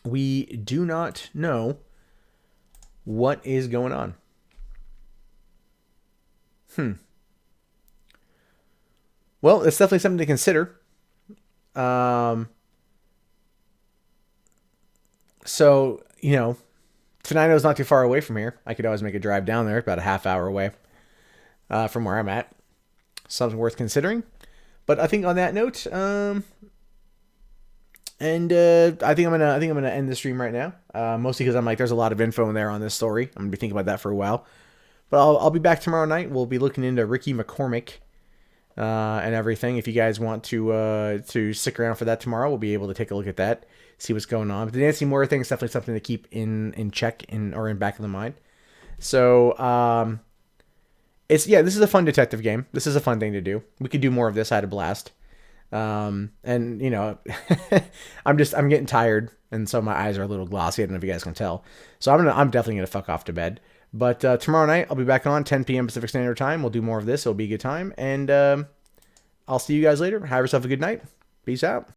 Speaker 1: We do not know what is going on. Well, it's definitely something to consider. So, Tenino is not too far away from here. I could always make a drive down there, about a half hour away from where I'm at. Something worth considering. But I think on that note, I think I'm gonna end the stream right now. Mostly because I'm like, there's a lot of info in there on this story. I'm gonna be thinking about that for a while. But I'll be back tomorrow night. We'll be looking into Ricky McCormick and everything. If you guys want to stick around for that tomorrow, we'll be able to take a look at that, see what's going on. But the Nancy Moyer thing is definitely something to keep in check or in back of the mind. So this is a fun detective game. This is a fun thing to do. We could do more of this. I had a blast. And I'm getting tired, and so my eyes are a little glossy. I don't know if you guys can tell. So I'm definitely gonna fuck off to bed. But tomorrow night I'll be back on 10 p.m. Pacific Standard Time. We'll do more of this. It'll be a good time, and I'll see you guys later. Have yourself a good night. Peace out.